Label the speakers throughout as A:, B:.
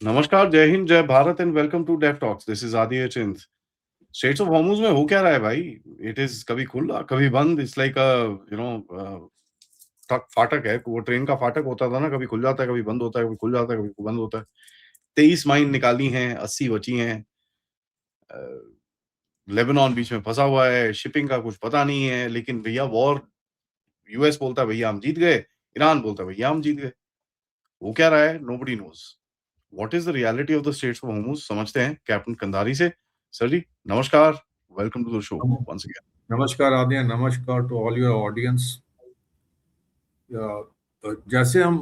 A: नमस्कार, जय हिंद, जय Bharat and welcome to Dev talks. This is Aadi Chint. Straits of Hormuz में हो क्या रहा है भाई? इट इज़ कभी खुला, कभी बंद। It's like you know truck फाटक है। वो ट्रेन का फाटक होता था ना, कभी खुल जाता है, कभी बंद होता है, कभी खुल जाता है, कभी बंद होता है। 23 माइन निकाली हैं, 80 बची हैं। अ, लेबनान बीच में फँसा हुआ है, शिपिंग का कुछ पता नहीं है, लेकिन भैया वॉर यूएस बोलता है भैया हम जीत गए, ईरान बोलता है भैया हम जीत गए। हो क्या रहा है? Nobody knows. What is the reality of the straits of Hormuz समझते हैं कैप्टन कंधारी से। सर जी, नमस्कार, वेलकम टू द शो
B: नम-
A: वन्स अगेन।
B: नमस्कार आद्या, नमस्कार टू ऑल योर ऑडियंस। जैसे हम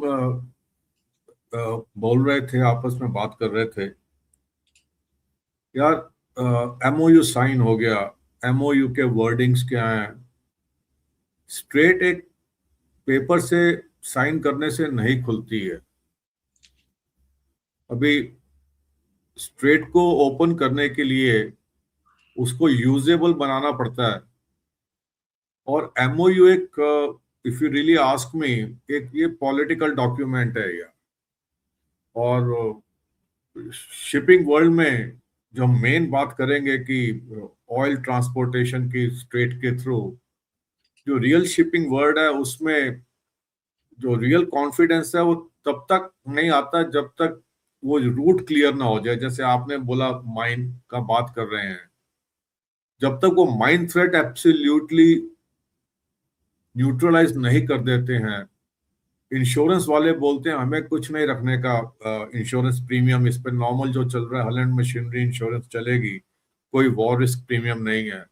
B: बोल रहे थे, आपस में बात कर रहे थे यार। एमओयू साइन हो गया। एमओयू के वर्डिंग्स क्या हैं? स्ट्रेट एक पेपर से साइन करने से नहीं खुलती है। अभी स्ट्रेट को ओपन करने के लिए उसको यूजेबल बनाना पड़ता है। और एमओयू एक, if you really ask me, एक ये पॉलिटिकल डॉक्यूमेंट है यार। और शिपिंग वर्ल्ड में जो हम मेन बात करेंगे कि ऑयल ट्रांसपोर्टेशन की स्ट्रेट के थ्रू, जो रियल शिपिंग वर्ल्ड है उसमें जो रियल कॉन्फिडेंस है वो तब तक नहीं आता जब तक वो रूट क्लियर ना हो जाए। जैसे आपने बोला माइन का बात कर रहे हैं, जब तक वो माइन थ्रेट एब्सोल्युटली न्यूट्रलाइज नहीं कर देते हैं। इंश्योरेंस वाले बोलते हैं हमें कुछ नहीं रखने का, इंश्योरेंस प्रीमियम इस पे नॉर्मल जो चल रहा है हॉलैंड मशीनरी इंश्योरेंस चलेगी, कोई वॉर रिस्क प्रीमियम नहीं है।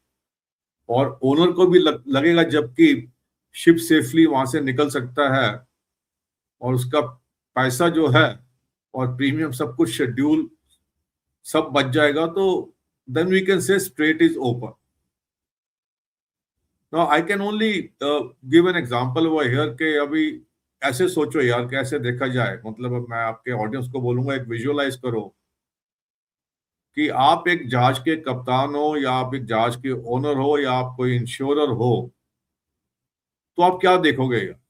B: और ओनर को भी लगेगा जबकि शिप सेफली वहां से निकल सकता है और उसका पैसा जो है और प्रीमियम सब कुछ शेड्यूल सब बच जाएगा, तो then we can say strait is open. Now I can only give an example over here के अभी ऐसे सोचो यार, कैसे देखा जाए, मतलब अब मैं आपके ऑडियंस को बोलूंगा एक विजुअलाइज करो कि आप एक जहाज के कप्तान हो या आप एक जहाज के ओनर हो या आप कोई इंश्योरर हो, तो आप क्या देखोगे यार?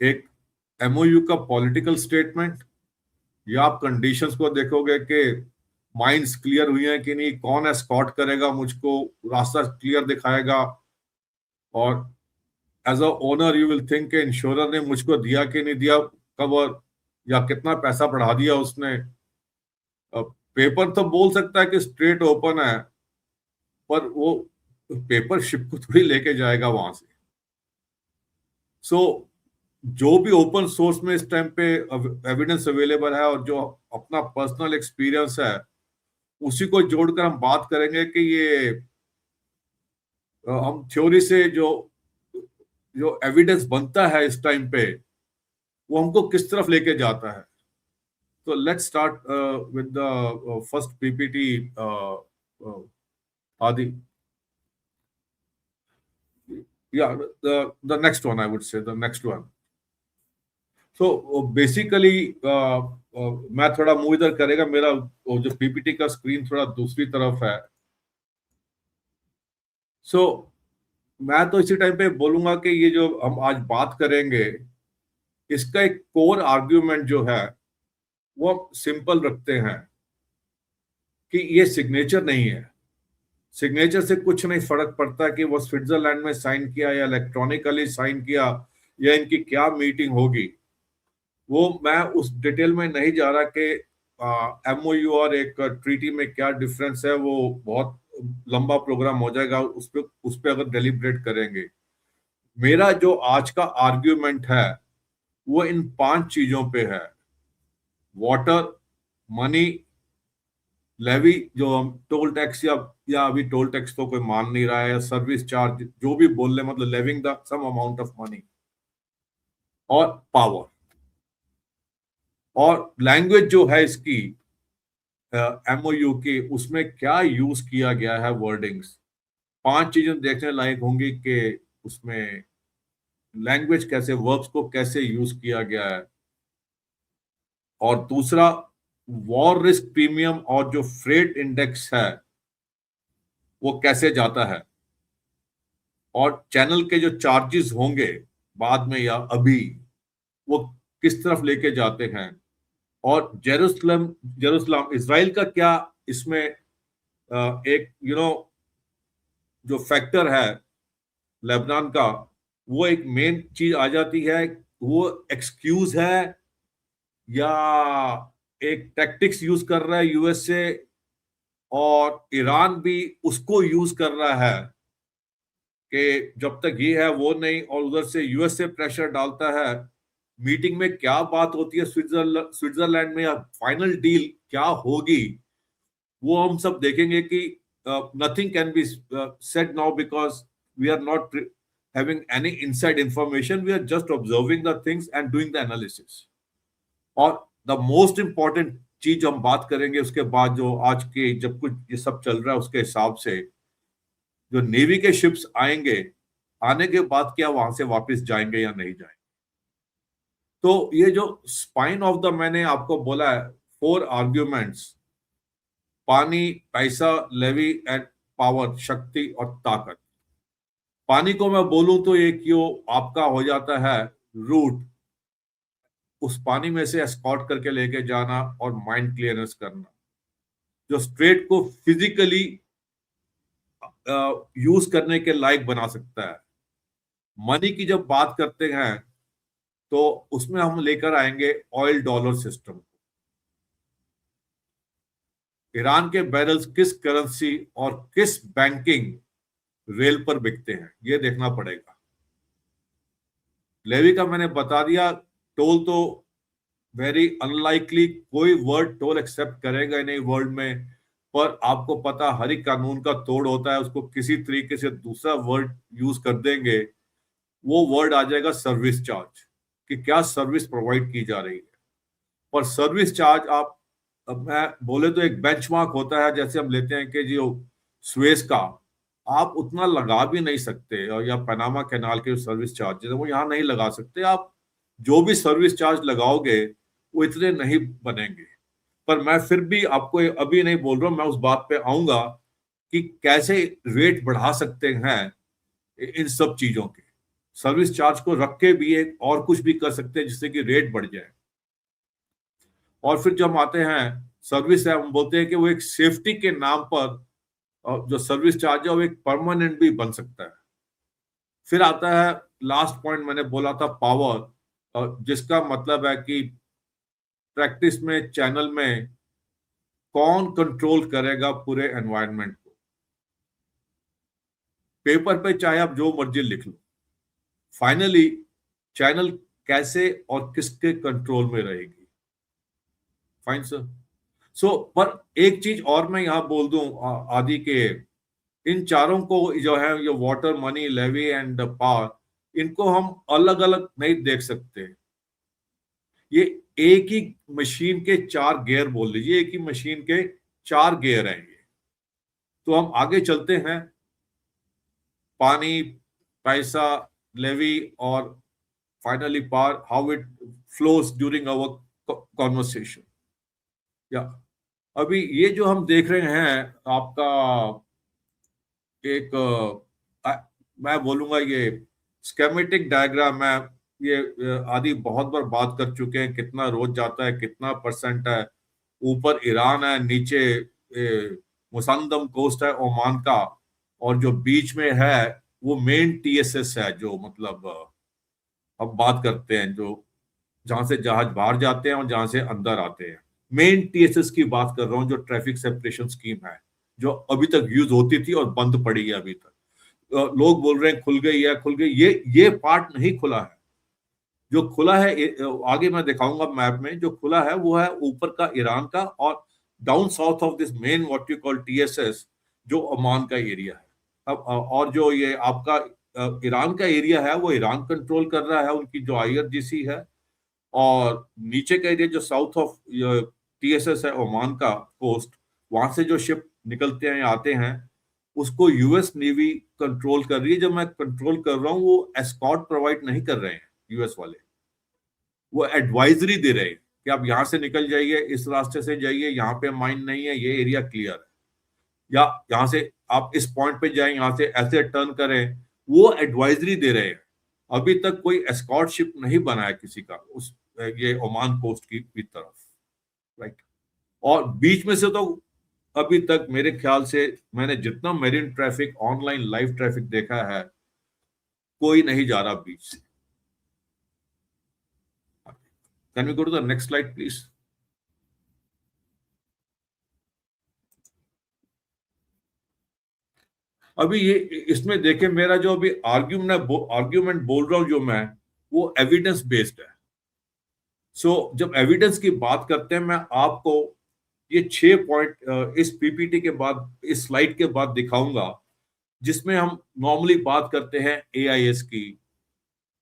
B: एक एमओयू का पॉलिटिकल स्टेटमेंट, या आप कंडीशंस को देखोगे कि माइंस क्लियर हुई हैं कि नहीं, कौन एस्कॉर्ट करेगा मुझको, रास्ता क्लियर दिखाएगा। और as a owner you will think के इंश्योरर ने मुझको दिया कि नहीं दिया कवर, या कितना पैसा बढ़ा दिया उसने। पेपर तो बोल सकता है कि स्ट्रेट ओपन है, पर वो पेपर शिप को थोड़ी लेके जाएगा वहां से। सो जो भी ओपन सोर्स में इस टाइम पे एविडेंस अवेलेबल है और जो अपना पर्सनल एक्सपीरियंस है, उसी को जोड़कर हम बात करेंगे कि ये हम थ्योरी से जो जो एविडेंस बनता है इस टाइम पे, वो हमको किस तरफ लेके जाता है। तो let's start with the first PPT. आदि, yeah, the next one, I would say the next one. So basically, मैं थोड़ा मुंह इधर करेगा, मेरा वो जो पीपीटी का स्क्रीन थोड़ा दूसरी तरफ है। सो मैं तो इसी टाइम पे बोलूंगा कि ये जो हम आज बात करेंगे, इसका एक कोर आर्ग्यूमेंट जो है वो सिंपल रखते हैं कि ये सिग्नेचर नहीं है। सिग्नेचर से कुछ नहीं फर्क पड़ता कि वो स्विट्जरलैंड में साइन किया या इलेक्ट्रॉनिकली साइन किया या इनकी क्या मीटिंग होगी। वो मैं उस डिटेल में नहीं जा रहा कि एमओयू और एक ट्रीटी में क्या डिफरेंस है, वो बहुत लंबा प्रोग्राम हो जाएगा उस पे अगर डेलिब्रेट करेंगे। मेरा जो आज का आर्ग्यूमेंट है वो इन 5 चीजों पे है: वाटर, मनी, लेवी जो हम टोल टैक्स, या अभी टोल टैक्स तो कोई मान नहीं रहा है, सर्विस चार्ज जो भी बोल रहे, मतलब leaving the some amount of money, और पावर। और लैंग्वेज जो है इसकी एमओयू की, उसमें क्या यूज किया गया है वर्डिंग्स। 5 चीजें देखने लायक होंगी कि उसमें लैंग्वेज कैसे, वर्ब्स को कैसे यूज किया गया है। और दूसरा, वॉर रिस्क प्रीमियम और जो फ्रेट इंडेक्स है वो कैसे जाता है, और चैनल के जो चार्जेस होंगे बाद में या अभी, वो किस तरफ लेके जाते हैं। और जेरूसलम जेरूसलम इजराइल का क्या इसमें एक जो फैक्टर है लेबनान का, वो एक मेन चीज आ जाती है। वो एक्सक्यूज है या एक टैक्टिक्स यूज कर रहा है यूएसए, और ईरान भी उसको यूज कर रहा है कि जब तक ये है वो नहीं, और उधर से यूएसए प्रेशर डालता है। मीटिंग में क्या बात होती है स्विट्जरलैंड में, या फाइनल डील क्या होगी, वो हम सब देखेंगे कि nothing can be said now because we are not having any inside information. We are just observing the things and doing the analysis. और द मोस्ट इंपॉर्टेंट चीज हम बात करेंगे उसके बाद, जो आज के जब कुछ ये सब चल रहा है उसके हिसाब से, जो नेवी के शिप्स आएंगे, आने के बाद क्या वहां से वापस जाएंगे या नहीं जाएंगे। तो ये जो स्पाइन ऑफ द, मैंने आपको बोला है 4 आर्ग्यूमेंट्स, पानी, पैसा, लेवी एंड पावर, शक्ति और ताकत। पानी को मैं बोलूं तो ये क्यों आपका हो जाता है रूट, उस पानी में से एस्कॉर्ट करके लेके जाना और माइंड क्लियरेंस करना, जो स्ट्रेट को फिजिकली यूज करने के लायक बना सकता है। मनी की जब बात करते हैं तो उसमें हम लेकर आएंगे ऑयल डॉलर सिस्टम। ईरान के बैरल्स किस करेंसी और किस बैंकिंग रेल पर बिकते हैं, ये देखना पड़ेगा। लेवी का मैंने बता दिया। टोल तो वेरी अनलाइकली कोई वर्ड टोल एक्सेप्ट करेगा ही नहीं वर्ल्ड में, पर आपको पता हर एक कानून का तोड़ होता है, उसको किसी तरीके से दूसरा वर्ड यूज कर देंगे। वो वर्ड आ जाएगा सर्विस चार्ज, कि क्या सर्विस प्रोवाइड की जा रही है। और सर्विस चार्ज आप, अब मैं बोले तो एक बेंचमार्क होता है, जैसे हम लेते हैं कि जो स्वेज का आप उतना लगा भी नहीं सकते, और या पनामा कैनाल के जो सर्विस चार्ज है वो यहाँ नहीं लगा सकते। आप जो भी सर्विस चार्ज लगाओगे वो इतने नहीं बनेंगे। पर मैं फिर भी आपको अभी नहीं बोल रहा हूं, मैं उस बात पे आऊंगा कि कैसे रेट बढ़ा सकते हैं इन सब चीजों के। सर्विस चार्ज को रख के भी एक और कुछ भी कर सकते हैं जिससे कि रेट बढ़ जाए। और फिर जब आते हैं सर्विस है, हम बोलते हैं कि वो एक सेफ्टी के नाम पर जो सर्विस चार्ज है वो एक परमानेंट भी बन सकता है। फिर आता है लास्ट पॉइंट, मैंने बोला था पावर, जिसका मतलब है कि प्रैक्टिस में, चैनल में कौन कंट्रोल करेगा पूरे एनवायरनमेंट को। पेपर पे चाहे आप जो मर्जी लिख लो, फाइनली चैनल कैसे और किसके कंट्रोल में रहेगी। Fine sir. सो पर एक चीज और मैं यहां बोल दूं आदि के, इन चारों को जो है, ये water, money, levy and power, इनको हम अलग अलग नहीं देख सकते। ये एक ही मशीन के 4 गियर बोल लीजिए, एक ही मशीन के 4 गियर हैं ये। तो हम आगे चलते हैं। पानी, पैसा, लेवी और finally power, how it flows during our conversation. या अभी ये जो हम देख रहे हैं आपका एक मैं बोलूंगा ये स्केमेटिक डायग्राम है। ये आदि बहुत बार बात कर चुके हैं, कितना रोज जाता है, कितना परसेंट है। ऊपर ईरान है, नीचे मुसंदम कोस्ट है ओमान का, और जो बीच में है वो मेन टीएसएस है, जो मतलब अब बात करते हैं, जो जहां से जहाज बाहर जाते हैं और जहां से अंदर आते हैं। मेन टीएसएस की बात कर रहा हूँ, जो ट्रैफिक सेपरेशन स्कीम है, जो अभी तक यूज होती थी और बंद पड़ी है अभी तक। लोग बोल रहे हैं खुल गई है, खुल गई। ये पार्ट नहीं खुला है। जो खुला है, आगे मैं दिखाऊंगा मैप में, जो खुला है वो है ऊपर का ईरान का, और down south of this main what you call TSS, जो ओमान का एरिया है। अब और जो ये आपका ईरान का एरिया है वो ईरान कंट्रोल कर रहा है, उनकी जो आईआरजीसी है। और नीचे का एरिया जो साउथ ऑफ टीएसएस है ओमान का कोस्ट, वहां से जो शिप निकलते हैं, आते हैं, उसको यूएस नेवी कंट्रोल कर रही है। जब मैं कंट्रोल कर रहा हूँ, वो एस्कॉर्ट प्रोवाइड नहीं कर रहे हैं यूएस वाले, वो एडवाइजरी दे रहे हैं कि आप यहां से निकल जाइए, इस रास्ते से जाइए, यहाँ पे माइन नहीं है, ये एरिया क्लियर है, या यहाँ से आप इस पॉइंट पे जाएं, यहाँ से ऐसे टर्न करें। वो एडवाइजरी दे रहे हैं। अभी तक कोई एस्कॉर्ट शिप नहीं बना है किसी का उस ये ओमान कोस्ट की तरफ। राइट। और बीच में से तो अभी तक मेरे ख्याल से मैंने जितना marine traffic, online live traffic देखा है, कोई नहीं जा रहा बीच से। Can we go to the next slide please. अभी ये इसमें देखें, मेरा जो अभी आर्ग्यूमेंट बोल रहा हूं जो मैं, वो एविडेंस बेस्ड है। सो जब एविडेंस की बात करते हैं, मैं आपको ये 6 पॉइंट इस पीपीटी के बाद, इस स्लाइड के बाद दिखाऊंगा, जिसमें हम नॉर्मली बात करते हैं एआईएस की।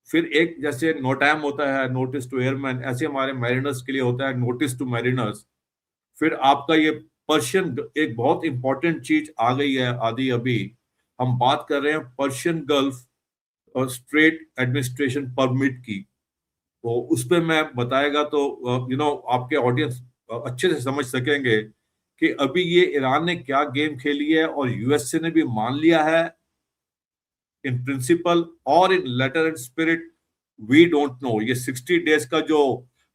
B: फिर एक जैसे नोटैम होता है, नोटिस टू एयरमैन, ऐसे हमारे मैरिनर्स के लिए होता है नोटिस टू मैरिनर्स। फिर आपका ये पर्शियन, एक बहुत इंपॉर्टेंट चीज आ गई है आदि, अभी हम बात कर रहे हैं पर्शियन गल्फ और स्ट्रेट एडमिनिस्ट्रेशन परमिट की। तो उस पर मैं बताएगा तो आपके ऑडियंस अच्छे से समझ सकेंगे कि अभी ये ईरान ने क्या गेम खेली है, और यूएसए ने भी मान लिया है इन प्रिंसिपल और in letter and spirit. We don't know ये 60 डेज का जो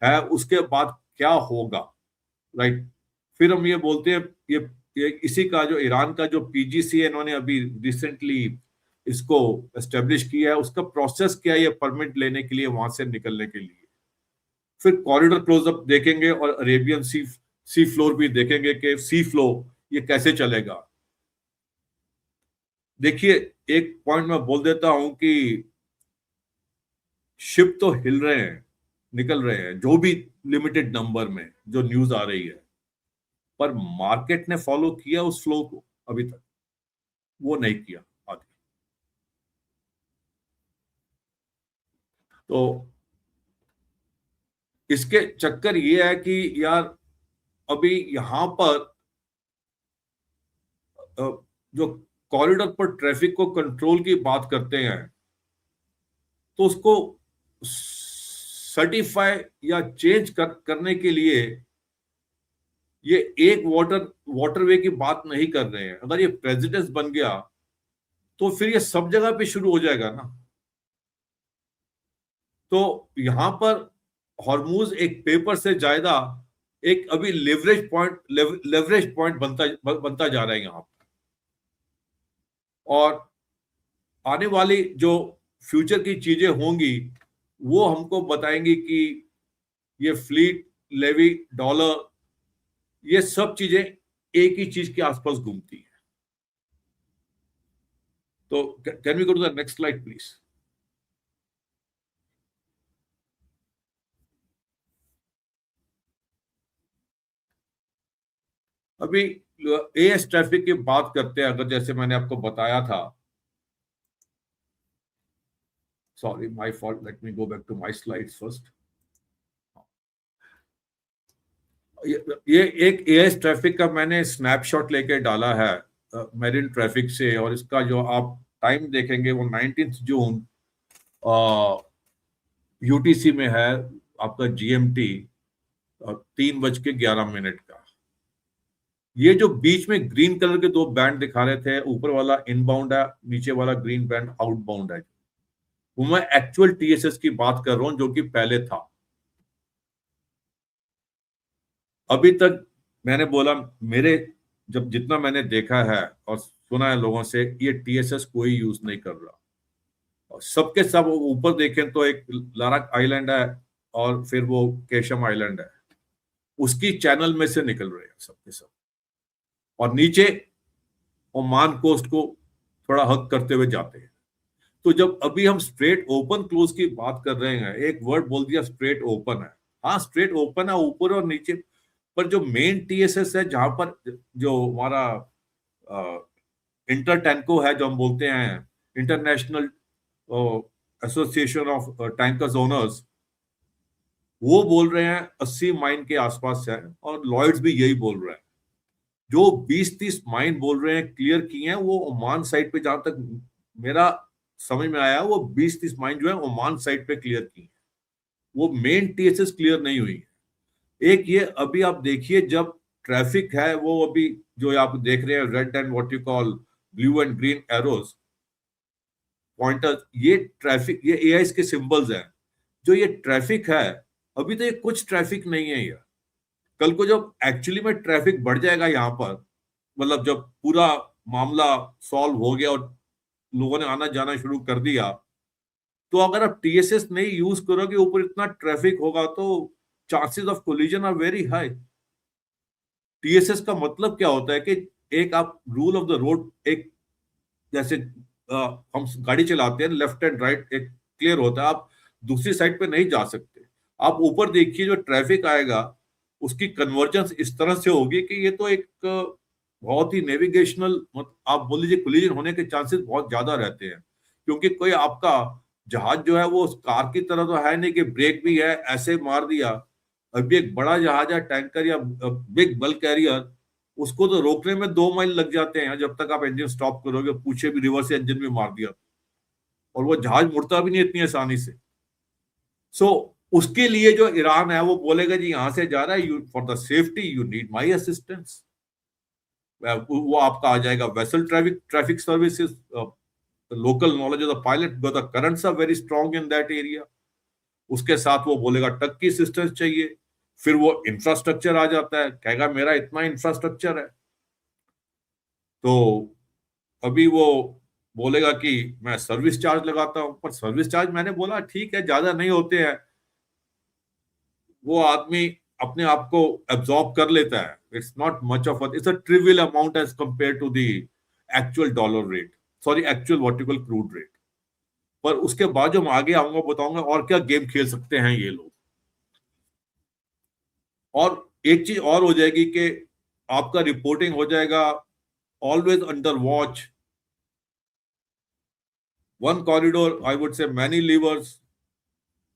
B: है उसके बाद क्या होगा, राइट। फिर हम ये बोलते हैं, ये इसी का जो ईरान का जो पीजीसी है, इन्होंने अभी रिसेंटली इसको एस्टेब्लिश किया है, उसका प्रोसेस क्या है ये परमिट लेने के लिए, वहां से निकलने के लिए। फिर कॉरिडोर क्लोजअप देखेंगे और अरेबियन सी फ्लोर भी देखेंगे कि सी फ्लो ये कैसे चलेगा। देखिए, एक पॉइंट मैं बोल देता हूं कि शिप तो हिल रहे हैं, निकल रहे हैं, जो भी लिमिटेड नंबर में जो न्यूज आ रही है, पर मार्केट ने फॉलो किया उस फ्लो को? अभी तक वो नहीं किया आगे। तो इसके चक्कर ये है कि यार, अभी यहां पर जो कॉरिडोर पर ट्रैफिक को कंट्रोल की बात करते हैं, तो उसको सर्टिफाई या चेंज करने के लिए ये एक वाटरवे की बात नहीं कर रहे हैं। अगर ये प्रेसिडेंस बन गया तो फिर ये सब जगह पे शुरू हो जाएगा ना। तो यहां पर हॉर्मूज एक पेपर से ज्यादा एक अभी लेवरेज पॉइंट बनता जा रहा है यहां पर। और आने वाली जो फ्यूचर की चीजें होंगी वो हमको बताएंगी कि ये फ्लीट, लेवी, डॉलर, ये सब चीजें एक ही चीज के आसपास घूमती है। तो can we go to the next slide please. अभी एएस ट्रैफिक की बात करते हैं, अगर जैसे मैंने आपको बताया था, sorry my fault, let me go back to my slides first. ये एक एएस ट्रैफिक का मैंने स्नैपशॉट लेके डाला है मेरिन ट्रैफिक से, और इसका जो आप टाइम देखेंगे वो 19 जून यूटीसी में है, आपका जीएमटी 3:11 का। ये जो बीच में ग्रीन कलर के दो बैंड दिखा रहे थे, ऊपर वाला इनबाउंड है, नीचे वाला ग्रीन बैंड आउटबाउंड है, वो मैं एक्चुअल टीएसएस की बात कर रहा हूं जो कि पहले था। अभी तक मैंने बोला, मेरे जब जितना मैंने देखा है और सुना है लोगों से, ये टीएसएस कोई यूज नहीं कर रहा। और सबके सब ऊपर देखें तो एक लारक आइलैंड है और फिर वो केशम आइलैंड है, उसकी चैनल में से निकल रहे हैं सबके सब। और नीचे ओमान कोस्ट को थोड़ा हक करते हुए जाते हैं। तो जब अभी हम स्ट्रेट ओपन क्लोज की बात कर रहे हैं, एक वर्ड बोल दिया स्ट्रेट ओपन है। हाँ, स्ट्रेट ओपन है ऊपर और नीचे, पर जो मेन टीएसएस है, जहां पर जो हमारा इंटर टैंको है, जो हम बोलते हैं international association of tankers owners, वो बोल रहे हैं 80 माइन के आसपास है, और लॉयड्स भी यही बोल रहा है। जो 20-30 माइन बोल रहे हैं क्लियर किए हैं, वो ओमान साइड पे, जहां तक मेरा समझ में आया, वो 20-30 माइन जो है ओमान साइड पे क्लियर की है, वो मेन टीएसएस क्लियर नहीं हुई है। एक ये अभी आप देखिए, जब ट्रैफिक है वो अभी जो आप देख रहे हैं, red and what you call blue and green arrows pointers, ये ट्रैफिक, ये एआईएस के सिंबल्स हैं। जो ये ट्रैफिक है, अभी तो ये कुछ ट्रैफिक नहीं है ये, कल को जब एक्चुअली में ट्रैफिक बढ़ जाएगा यहाँ पर, मतलब जब पूरा मामला सॉल्व हो गया और लोगों ने आना जाना शुरू कर दिया, तो अगर आप टीएसएस नहीं यूज करोगे, ऊपर इतना ट्रैफिक होगा, तो chances of collision are very high. TSS का मतलब क्या होता है कि एक आप रूल ऑफ द रोड, एक जैसे हम गाड़ी चलाते हैं, लेफ्ट एंड राइट एक क्लियर होता है, आप दूसरी साइड पे नहीं जा सकते। आप ऊपर देखिए, जो ट्रैफिक आएगा उसकी कन्वर्जेंस इस तरह से होगी कि ये तो एक बहुत ही नेविगेशनल, आप बोल लीजिए कोलिजन होने के चांसेस बहुत ज्यादा रहते हैं, क्योंकि कोई आपका जहाज जो है वो कार की तरह तो है नहीं कि ब्रेक भी है ऐसे मार दिया। अभी एक बड़ा जहाज है, टैंकर या बिग बल्क कैरियर, उसको तो रोकने में 2 माइल लग जाते हैं जब तक आप इंजन स्टॉप करोगे, पूछे भी रिवर्स इंजन भी मार दिया, और वो जहाज मुड़ता भी नहीं इतनी आसानी से। सो उसके लिए जो ईरान है वो बोलेगा जी यहां से जा रहा है, for the safety you need my assistance. वो आपका आ जाएगा vessel traffic services, local knowledge of the pilot, the currents are very strong in that area. उसके साथ वो बोलेगा टक की असिस्टेंस चाहिए। फिर वो इंफ्रास्ट्रक्चर आ जाता है, कहेगा मेरा इतना इंफ्रास्ट्रक्चर है, तो अभी वो बोलेगा कि मैं सर्विस चार्ज लगाता हूं, पर सर्विस चार्ज मैंने बोला ठीक है, ज्यादा नहीं होते हैं, वो आदमी अपने आप को एब्जॉर्ब कर लेता है। It's not much of it's a trivial amount as compare to the actual dollar rate, sorry actual vertical crude rate. पर उसके बाद जो मैं आगे आऊंगा बताऊंगा और क्या गेम खेल सकते हैं ये लोग। और एक चीज और हो जाएगी कि आपका रिपोर्टिंग हो जाएगा always under watch, one corridor, I would से many levers,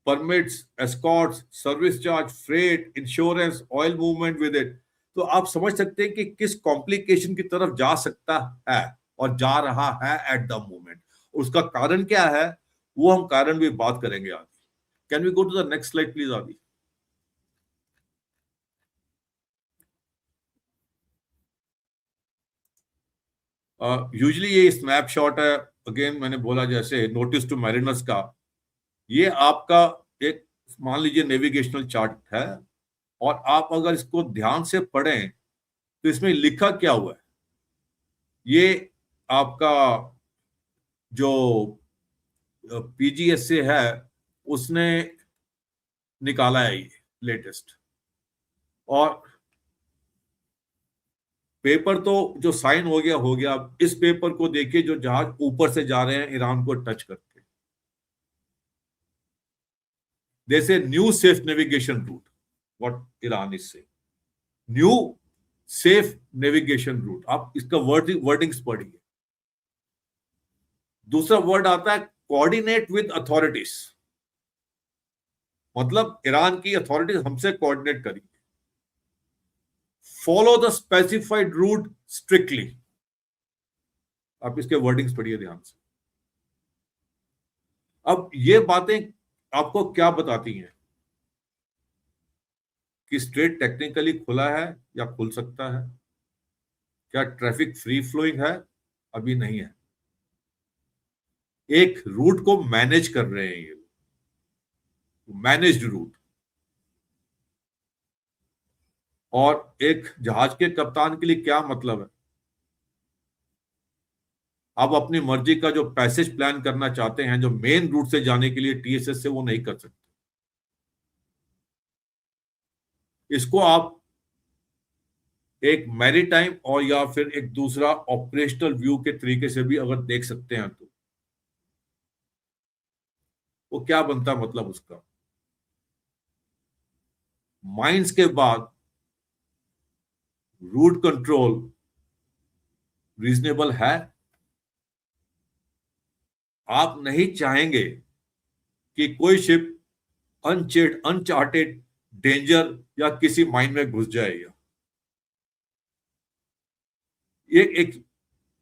B: permits, Escorts, service charge, freight, insurance, oil movement with it. तो आप समझ सकते हैं कि किस कॉम्प्लिकेशन की तरफ जा सकता है और जा रहा है एट द मोमेंट। उसका कारण क्या है, वो हम कारण भी बात करेंगे आज। Can we go to the next slide please Aadi. Usually ये स्नैपशॉट है, अगेन मैंने बोला जैसे नोटिस टू मैरिनर्स का, ये आपका एक मान लीजिए नेविगेशनल चार्ट है, और आप अगर इसको ध्यान से पढ़ें तो इसमें लिखा क्या हुआ है, ये आपका जो पीजीएसए है उसने निकाला है ये लेटेस्ट। और पेपर तो जो साइन हो गया। इस पेपर को देखिए, जो जहाज ऊपर से जा रहे हैं ईरान को टच करके, they say new safe navigation route, what Iran is say new safe navigation route. आप इसका वर्डिंग्स पढ़िए। दूसरा वर्ड आता है कोऑर्डिनेट विद अथॉरिटीज, मतलब ईरान की अथॉरिटीज हमसे कोऑर्डिनेट करेंगे। Follow the specified route strictly, आप इसके वर्डिंग्स पढ़िए ध्यान से। अब ये बातें आपको क्या बताती हैं कि स्ट्रेट टेक्निकली खुला है या खुल सकता है, क्या ट्रैफिक फ्री फ्लोइंग है, अभी नहीं है। एक रूट को मैनेज कर रहे हैं ये, मैनेज्ड रूट। और एक जहाज के कप्तान के लिए क्या मतलब है, आप अपनी मर्जी का जो पैसेज प्लान करना चाहते हैं, जो मेन रूट से जाने के लिए टीएसएस से, वो नहीं कर सकते। इसको आप एक मैरीटाइम और या फिर एक दूसरा ऑपरेशनल व्यू के तरीके से भी अगर देख सकते हैं, तो वो क्या बनता है मतलब उसका, माइंस के बाद रूट कंट्रोल रीजनेबल है। आप नहीं चाहेंगे कि कोई शिप अनचार्टेड डेंजर या किसी माइन में घुस जाए। ये एक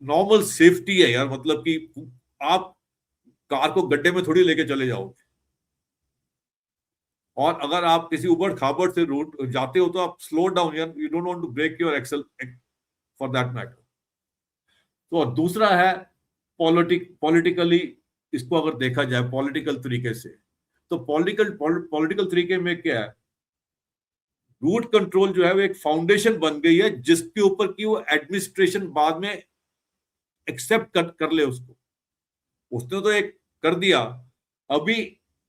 B: नॉर्मल सेफ्टी है यार, मतलब कि आप कार को गड्ढे में थोड़ी लेके चले जाओगे, और अगर आप किसी उबड़ खाबड़ से रूट जाते हो तो आप स्लो डाउन यार, you don't want to break your axle for that matter. तो दूसरा है पॉलिटिकली, इसको अगर देखा जाए पॉलिटिकल तरीके से, तो पॉलिटिकल तरीके में क्या है, रूट कंट्रोल जो है वो एक फाउंडेशन बन गई है जिसके ऊपर की वो एडमिनिस्ट्रेशन बाद में एक्सेप्ट कर ले उसको। उसने तो एक कर दिया, अभी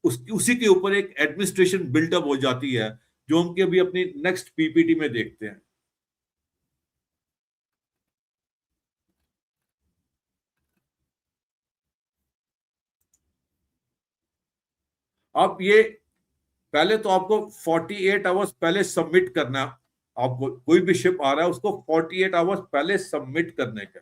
B: उसी के ऊपर एक एडमिनिस्ट्रेशन बिल्डअप हो जाती है जो हम अभी अपनी नेक्स्ट पीपीटी में देखते हैं। अब ये पहले तो आपको 48 आवर्स पहले सबमिट करना, आपको कोई भी शिप आ रहा है उसको 48 आवर्स पहले सबमिट करने का।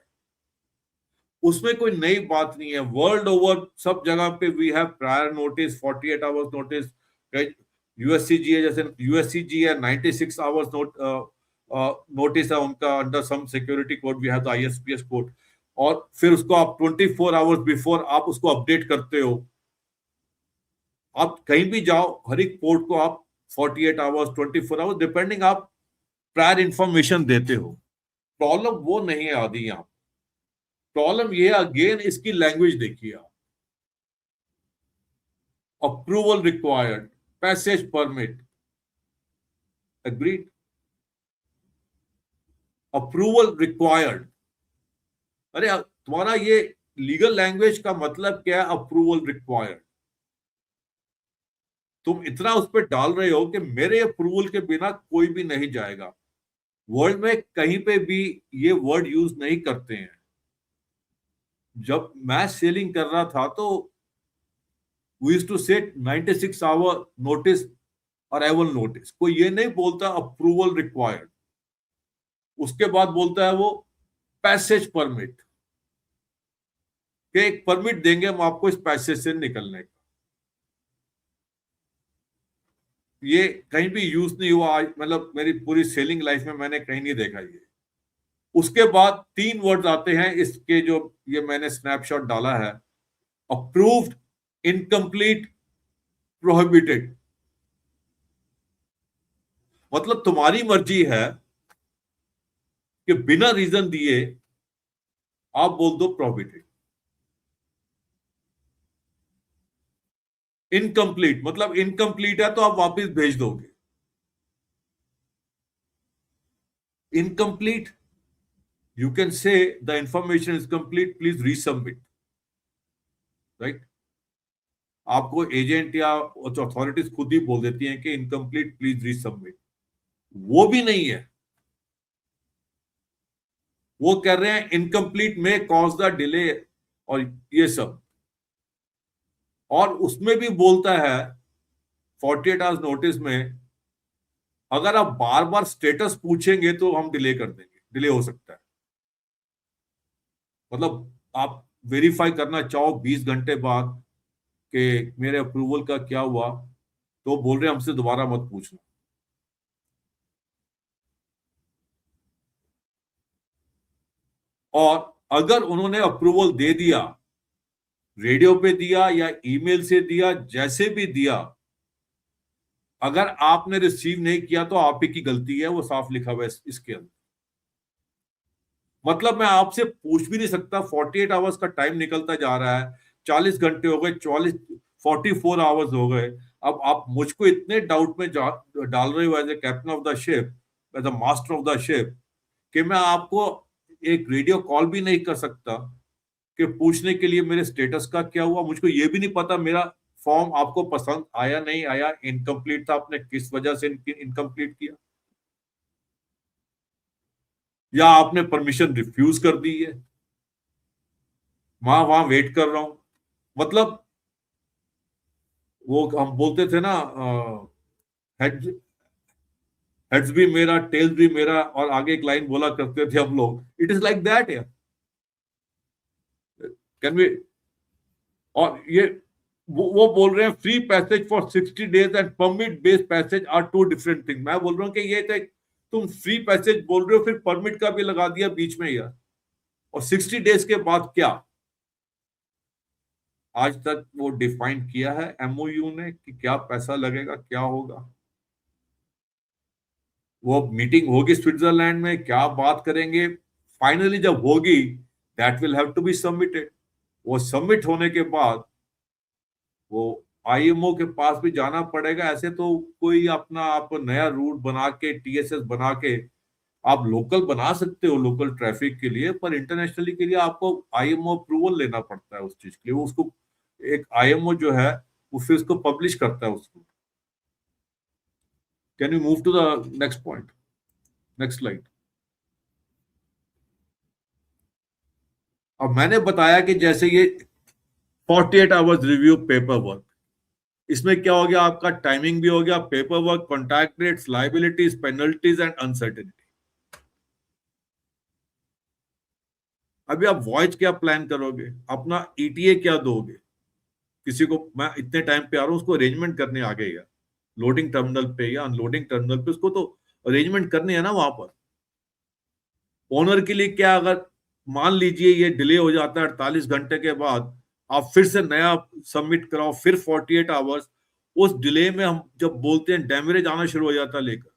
B: उसमें कोई नई बात नहीं है, वर्ल्ड ओवर सब जगह पे we have prior notice, 48 hours notice. USCG है, जैसे यूएससीजी है 96 आवर्स नोटिस है उनका under some security code, we have the ISPS code. और फिर उसको आप 24 आवर्स बिफोर आप उसको अपडेट करते हो। आप कहीं भी जाओ, हर एक पोर्ट को आप 48 आवर्स 24 आवर्स डिपेंडिंग आप प्रायर इंफॉर्मेशन देते हो। प्रॉब्लम वो नहीं है आदि यहाँ। प्रॉब्लम ये अगेन इसकी लैंग्वेज देखिए आप। Approval required, passage permit, agreed, approval required. अरे तुम्हारा ये लीगल लैंग्वेज का मतलब क्या है? Approval required. तुम इतना उस पर डाल रहे हो कि मेरे अप्रूवल के बिना कोई भी नहीं जाएगा। वर्ल्ड में कहीं पे भी ये वर्ड यूज नहीं करते हैं। जब मैं सेलिंग कर रहा था तो we used to set 96 hour notice, arrival notice. कोई ये नहीं बोलता अप्रूवल रिक्वायर्ड। उसके बाद बोलता है वो पैसेज परमिट, कि एक परमिट देंगे हम आपको इस पैसेज से निकलने का। ये कहीं भी यूज नहीं हुआ, मतलब मेरी पूरी सेलिंग लाइफ में मैंने कहीं नहीं देखा ये। उसके बाद 3 वर्ड आते हैं इसके, जो ये मैंने स्नैपशॉट डाला है, अप्रूव्ड, इनकम्प्लीट, प्रोहिबिटेड। मतलब तुम्हारी मर्जी है कि बिना रीजन दिए आप बोल दो प्रोहिबिटेड। इनकम्प्लीट मतलब इनकम्प्लीट है तो आप वापस भेज दोगे। Incomplete, you can say the information is complete, please resubmit, right? आपको एजेंट या अथॉरिटीज खुद ही बोल देती हैं कि इनकम्प्लीट, प्लीज रीसबमिट। वो भी नहीं है, वो कह रहे हैं इनकम्प्लीट में कॉज द डिले और ये सब। और उसमें भी बोलता है 48 आवर्स नोटिस में, अगर आप बार बार स्टेटस पूछेंगे तो हम डिले कर देंगे, डिले हो सकता है। मतलब आप वेरीफाई करना चाहो 20 घंटे बाद कि मेरे अप्रूवल का क्या हुआ, तो बोल रहे हमसे दोबारा मत पूछना। और अगर उन्होंने अप्रूवल दे दिया, रेडियो पे दिया या ईमेल से दिया, जैसे भी दिया, अगर आपने रिसीव नहीं किया तो आप ही की गलती है, वो साफ लिखा हुआ है इसके अंदर। मतलब मैं आपसे पूछ भी नहीं सकता, 48 आवर्स का टाइम निकलता जा रहा है, 40 घंटे हो गए, 44 आवर्स हो गए। अब आप मुझको इतने डाउट में डाल रहे हो as a captain of the ship, as a master of the ship, कि मैं आपको एक रेडियो कॉल भी नहीं कर सकता कि पूछने के लिए मेरे स्टेटस का क्या हुआ। मुझको ये भी नहीं पता मेरा फॉर्म आपको पसंद आया नहीं आया, इनकम्प्लीट था, आपने किस वजह से इनकम्प्लीट किया, या आपने परमिशन रिफ्यूज कर दी है। वहां वेट कर रहा हूं। मतलब वो हम बोलते थे ना, हेड्स हेड्स भी मेरा, टेल्स भी मेरा, और आगे एक लाइन बोला करते थे हम लोग, इट इज लाइक दैट यार। कैन वी, और ये वो बोल रहे हैं free passage for 60 days and permit based passage are 2 different thing. मैं बोल रहा हूं कि ये तो तुम फ्री पैसेज बोल रहे हो, फिर परमिट का भी लगा दिया बीच में यार। और 60 डेज के बाद क्या? आज तक वो डिफाइन किया है एमओयू ने कि क्या पैसा लगेगा, क्या होगा? वो मीटिंग होगी स्विट्जरलैंड में, क्या बात करेंगे फाइनली जब होगी, that will have to be submitted. वो सबमिट होने के बाद वो आईएमओ के पास भी जाना पड़ेगा। ऐसे तो कोई अपना आप नया रूट बना के, टीएसएस बना के आप लोकल बना सकते हो लोकल ट्रैफिक के लिए, पर इंटरनेशनली के लिए आपको आईएमओ अप्रूवल लेना पड़ता है उस चीज के लिए। उसको एक आईएमओ जो है वो फिर उसको पब्लिश करता है उसको। Can you move to the next point, next slide. अब मैंने बताया कि जैसे ये 48 आवर्स रिव्यू पेपर वर्क, इसमें क्या हो गया, आपका टाइमिंग भी हो गया, paper work, contract rates, liabilities, penalties and uncertainty. अभी आप वॉयज क्या प्लान करोगे, अपना ईटीए क्या दोगे किसी को, मैं इतने टाइम पे आ रहा हूँ उसको अरेंजमेंट करने आ गए, या लोडिंग टर्मिनल पे या अनलोडिंग टर्मिनल पे, उसको तो अरेंजमेंट करने है ना वहां पर। ओनर के लिए क्या, अगर मान लीजिए ये डिले हो जाता है 48 घंटे के बाद, आप फिर से नया सबमिट कराओ, फिर 48 आवर्स, उस डिले में हम जब बोलते हैं डैमेज आना शुरू हो जाता है लेकर।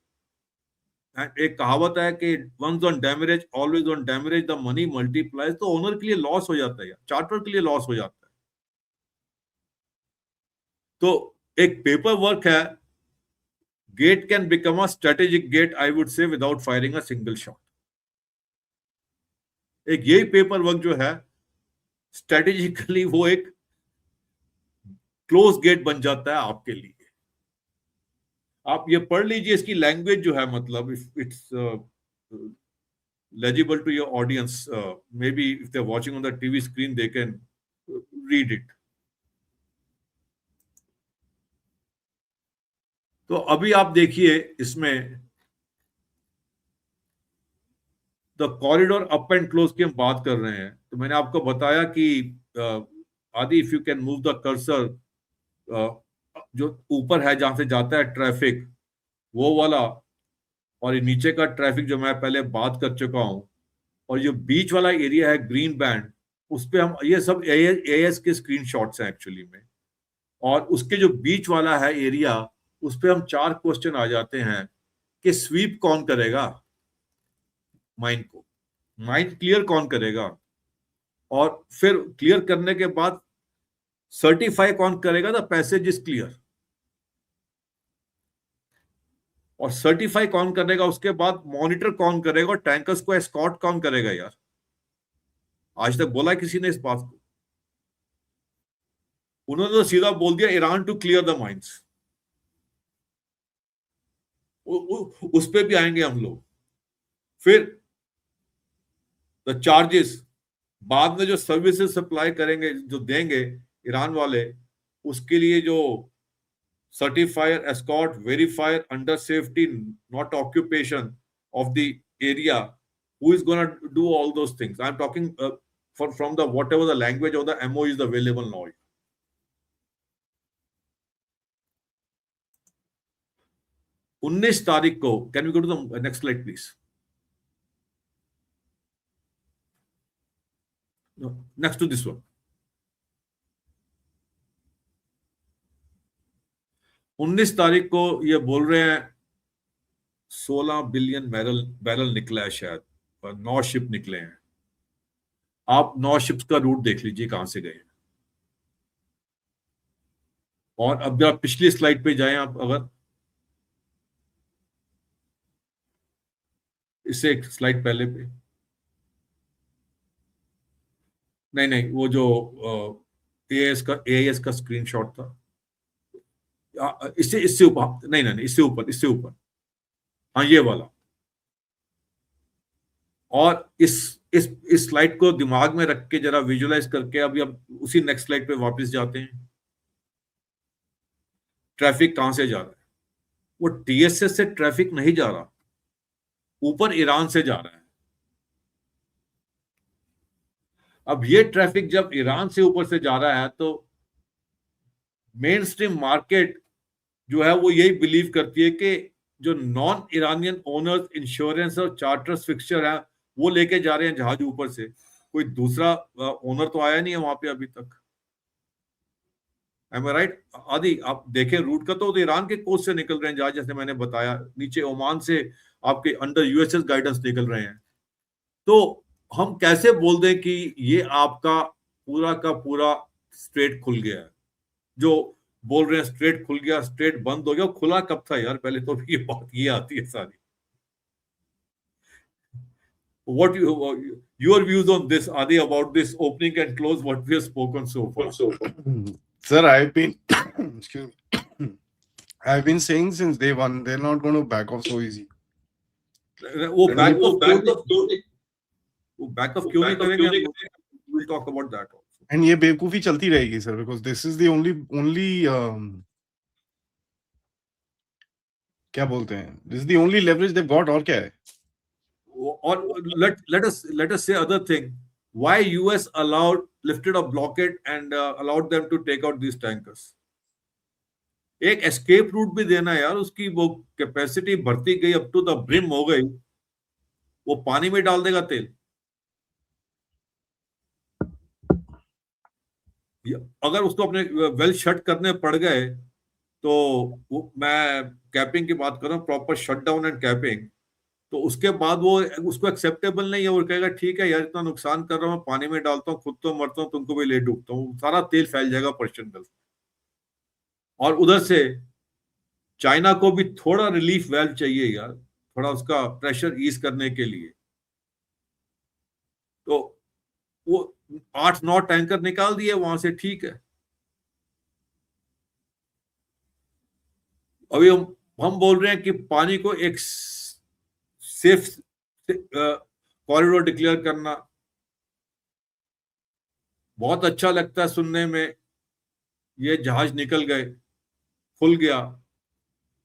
B: एक कहावत है कि once on damage always on damage, the money multiplies. तो ओनर के लिए लॉस हो जाता है, चार्टर के लिए लॉस हो जाता है। तो एक पेपर वर्क है, gate can become a strategic gate, I would say, without firing a single shot. एक यही पेपर वर्क जो है स्ट्रेटेजिकली वो एक क्लोज गेट बन जाता है आपके लिए। आप ये पढ़ लीजिए, इसकी लैंग्वेज जो है, मतलब it's legible to your audience, maybe if they're watching on the TV screen they can read it. तो अभी आप देखिए इसमें the corridor up and close की हम बात कर रहे हैं। तो मैंने आपको बताया कि आदि, if you can move the cursor, जो ऊपर है जहां से जाता है ट्रैफिक वो वाला, और ये नीचे का ट्रैफिक जो मैं पहले बात कर चुका हूं, और जो बीच वाला एरिया है ग्रीन बैंड, उस पे हम, ये सब एएस के स्क्रीनशॉट्स हैं एक्चुअली में। और उसके जो बीच वाला है एरिया, उस पे हम 4 क्वेश्चन आ जाते हैं कि स्वीप कौन करेगा माइन को, माइन क्लियर कौन करेगा, और फिर क्लियर करने के बाद सर्टिफाई कौन करेगा द पैसेज इज क्लियर, और सर्टिफाई कौन करेगा उसके बाद मॉनिटर कौन करेगा, और टैंकर्स को एस्कॉर्ट कौन करेगा। यार आज तक बोला किसी ने इस बात को? उन्होंने तो सीधा बोल दिया Iran to clear the mines. उस पे भी आएंगे हम लोग। फिर द चार्जेस, बाद में जो सर्विसेज सप्लाई करेंगे, जो देंगे ईरान वाले, उसके लिए जो certifier, escort, verifier, under safety, not occupation of the area, who is going to do all those things? I'm talking from the whatever the language or the MO is available now. 19 तारीख को, can we go to the next slide please, next to this one. 19 तारीख को ये बोल रहे हैं 16 billion barrel निकला है शायद, और 9 शिप निकले हैं। आप 9 शिप्स का रूट देख लीजिए कहां से गए। और अब आप पिछली स्लाइड पे जाएं, आप अगर इससे एक स्लाइड पहले पे, नहीं वो जो एएस का स्क्रीनशॉट था, इससे ऊपर, नहीं इससे ऊपर, हाँ ये वाला। और इस स्लाइड को दिमाग में रख के जरा विजुलाइज करके अभी अब उसी नेक्स्ट स्लाइड पे वापस जाते हैं। ट्रैफिक कहां से जा रहा है? वो टीएसएस से ट्रैफिक नहीं जा रहा, ऊपर ईरान से जा रहा है। अब ये ट्रैफिक जब ईरान से ऊपर से जा रहा है, तो मेन स्ट्रीम मार्केट जो है वो यही बिलीव करती है कि जो नॉन ईरानियन ओनर्स, इंश्योरेंस और चार्टर्स फिक्सचर है, वो लेके जा रहे हैं जहाज ऊपर से। कोई दूसरा ओनर तो आया नहीं है वहां पे अभी तक। एम आई राइट आदि? आप देखें रूट का, तो ईरान के कोस्ट से निकल रहे हैं जहाज, जैसे मैंने बताया, नीचे ओमान से आपके अंडर यूएसएस गाइडेंस निकल रहे हैं। तो हम कैसे बोल दें कि ये आपका पूरा का पूरा स्ट्रेट खुल गया है? जो बोल रहे हैं स्ट्रेट खुल गया, स्ट्रेट बंद हो गया, खुला कब था यार? पहले तो ये बात ये आती है सारी। What your views on this, Adi, about this opening and close, what we have spoken so far?
A: Sir, I've been excuse me. I've been saying since day one, they're not going to back off so easy.
B: वो back off क्यों नहीं, वो back off क्यों नहीं करेंगे? We'll talk about that also.
A: And ये बेवकूफी चलती रहेगी sir, because this is the only क्या बोलते हैं, this is the only leverage they've got, और क्या है?
B: Or let us say other thing. Why US lifted a blockade and allowed them to take out these tankers? एक escape route भी देना यार, उसकी वो कैपेसिटी भरती गई, अप टू द ब्रिम हो गई, वो पानी में डाल देगा तेल। अगर उसको अपने वेल शट करने पड़ गए तो मैं कैपिंग की बात कर रहा हूँ, proper shut down and capping, तो उसके बाद वो उसको एक्सेप्टेबल नहीं है, वो कहेगा ठीक है यार इतना नुकसान कर रहा हूँ, पानी में डालता हूँ, खुद तो मरता हूँ, तुमको भी ले डूबता हूँ, सारा तेल फैल जाएगा पर्शियन गल्फ। और उधर से चाइना को भी थोड़ा रिलीफ वेल्व चाहिए यार, थोड़ा उसका प्रेशर ईज करने के लिए, तो वो 8-9 टैंकर निकाल दिए वहां से, ठीक है। अभी हम बोल रहे हैं कि पानी को एक सेफ कॉरिडोर डिक्लेयर करना बहुत अच्छा लगता है सुनने में, ये जहाज निकल गए, खुल गया,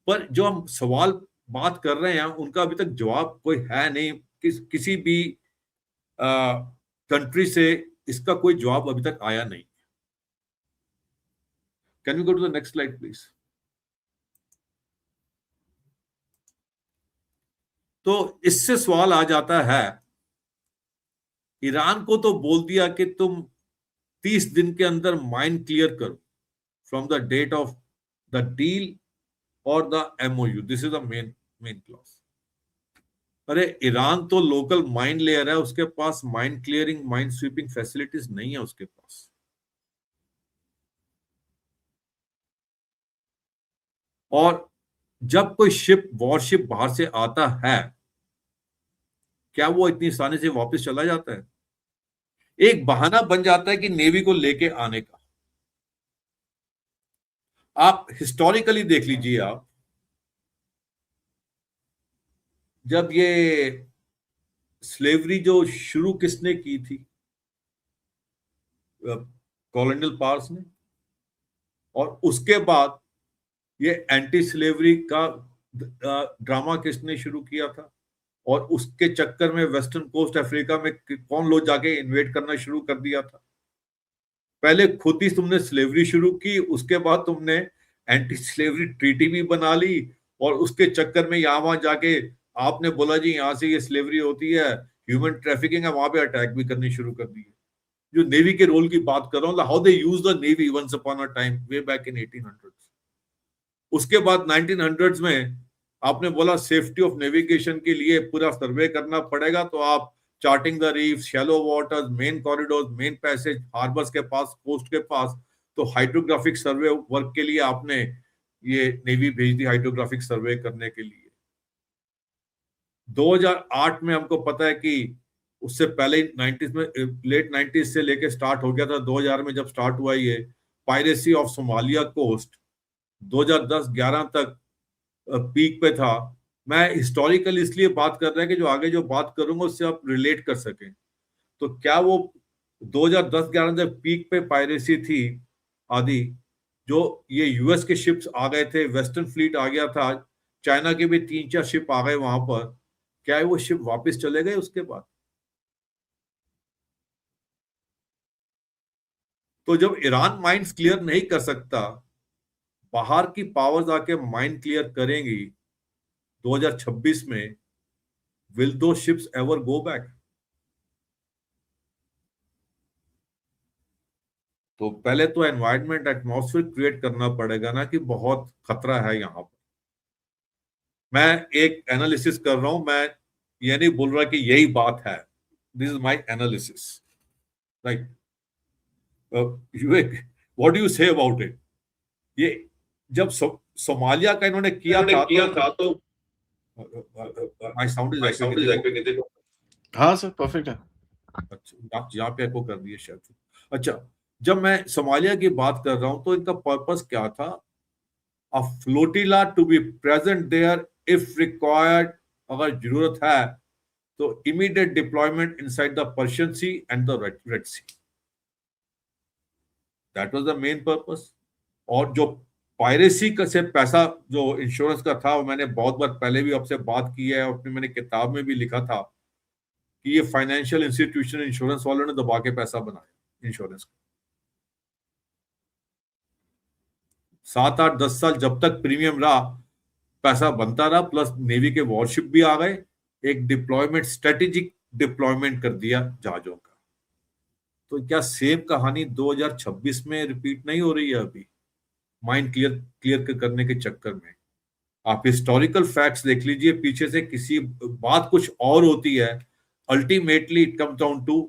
B: पर जो हम सवाल बात कर रहे हैं उनका अभी तक जवाब कोई है नहीं, किसी भी कंट्री से इसका कोई जवाब अभी तक आया नहीं। Can we go to the next slide please? तो इससे सवाल आ जाता है, ईरान को तो बोल दिया कि तुम 30 दिन के अंदर माइन क्लियर करो from the date of the deal और the MOU, this is the main clause. अरे ईरान तो लोकल माइन लेयर है, उसके पास mine clearing, mine sweeping facilities नहीं है उसके पास। और जब कोई शिप, वॉरशिप बाहर से आता है, क्या वो इतनी आसानी से वापस चला जाता है? एक बहाना बन जाता है कि नेवी को लेके आने का। आप हिस्टोरिकली देख लीजिए, आप जब ये स्लेवरी जो शुरू किसने की थी, कॉलोनियल पावर्स ने, और उसके बाद ये एंटी स्लेवरी का ड्रामा किसने शुरू किया था, और उसके चक्कर में वेस्टर्न कोस्ट अफ्रीका में कौन लोग जाके इन्वेट करना शुरू कर दिया था। पहले खुद ही तुमने स्लेवरी शुरू की, उसके बाद तुमने एंटी स्लेवरी ट्रीटी भी बना ली, और उसके चक्कर में यहां वहां जाके आपने बोला जी यहां से ये स्लेवरी होती है, ह्यूमन ट्रैफिकिंग है, वहां पे अटैक भी करनी शुरू कर दी। जो नेवी के रोल की बात कर रहा हूँ, how they use the navy once upon a time way back in 1800s। उसके बाद 1900s में आपने बोला सेफ्टी ऑफ नेविगेशन के लिए पूरा सर्वे करना पड़ेगा, तो आप charting the reef, shallow waters, main corridor, main passage, harbours के पास, कोस्ट के पास, तो हाइड्रोग्राफिक सर्वे वर्क के लिए आपने ये नेवी भेज दी हाइड्रोग्राफिक सर्वे करने के लिए। 2008 में हमको पता है कि उससे पहले 90s में, लेट 90s से लेके स्टार्ट हो गया था, 2000 में जब स्टार्ट हुआ ये पायरेसी ऑफ सोमालिया कोस्ट, 2010-11 तक पीक पे था। मैं हिस्टोरिकल इसलिए बात कर रहा है कि जो आगे जो बात करूंगा उससे आप रिलेट कर सकें। तो क्या वो 2010-11 जब पीक पे पायरेसी थी आदि, जो ये यूएस के शिप्स आ गए थे, वेस्टर्न फ्लीट आ गया था, चाइना के भी 3-4 शिप आ गए वहां पर, क्या वो शिप वापस चले गए उसके बाद? तो जब ईरान माइंस क्लियर नहीं कर सकता, बाहर की पावर्स आके माइन क्लियर करेंगी 2026 में, विल दो शिप्स एवर गो बैक? तो पहले तो एनवायरनमेंट, एटमॉस्फेयर क्रिएट करना पड़ेगा ना कि बहुत खतरा है यहां पर। मैं एक एनालिसिस कर रहा हूं, मैं ये नहीं बोल रहा कि यही बात है, this is my analysis, right? Vivek, what do you say about it? ये जब सोमालिया का इन्होंने किया था तो माय साउंड इज एक्टिंग।
A: हाँ सर, परफेक्ट है।
B: अच्छा, आप यहाँ पे एको कर दिए शायद। अच्छा, जब मैं सोमालिया की बात कर रहा हूं तो इनका पर्पस क्या था? A flotilla to be present there if required, अगर जरूरत है तो immediate deployment inside the Persian Sea and the Red Sea. That was the main purpose. और जो पायरेसी का से पैसा जो इंश्योरेंस का था, वो मैंने बहुत बार पहले भी आपसे बात की है और अपनी मैंने किताब में भी लिखा था कि ये फाइनेंशियल इंस्टीट्यूशन इंश्योरेंस वालों ने दबा के पैसा बनाया इंश्योरेंस का। 7 8 10 साल जब तक प्रीमियम रहा, पैसा बनता रहा, प्लस नेवी के वॉरशिप भी आ गए, एक डिप्लॉयमेंट, स्ट्रेटेजिक डिप्लॉयमेंट कर दिया जहाजों का। तो क्या सेम कहानी 2026 में रिपीट नहीं हो रही है अभी, माइंड क्लियर करने के चक्कर में? आप हिस्टोरिकल फैक्ट्स देख लीजिए पीछे से, किसी बात कुछ और होती है, ultimately it comes down to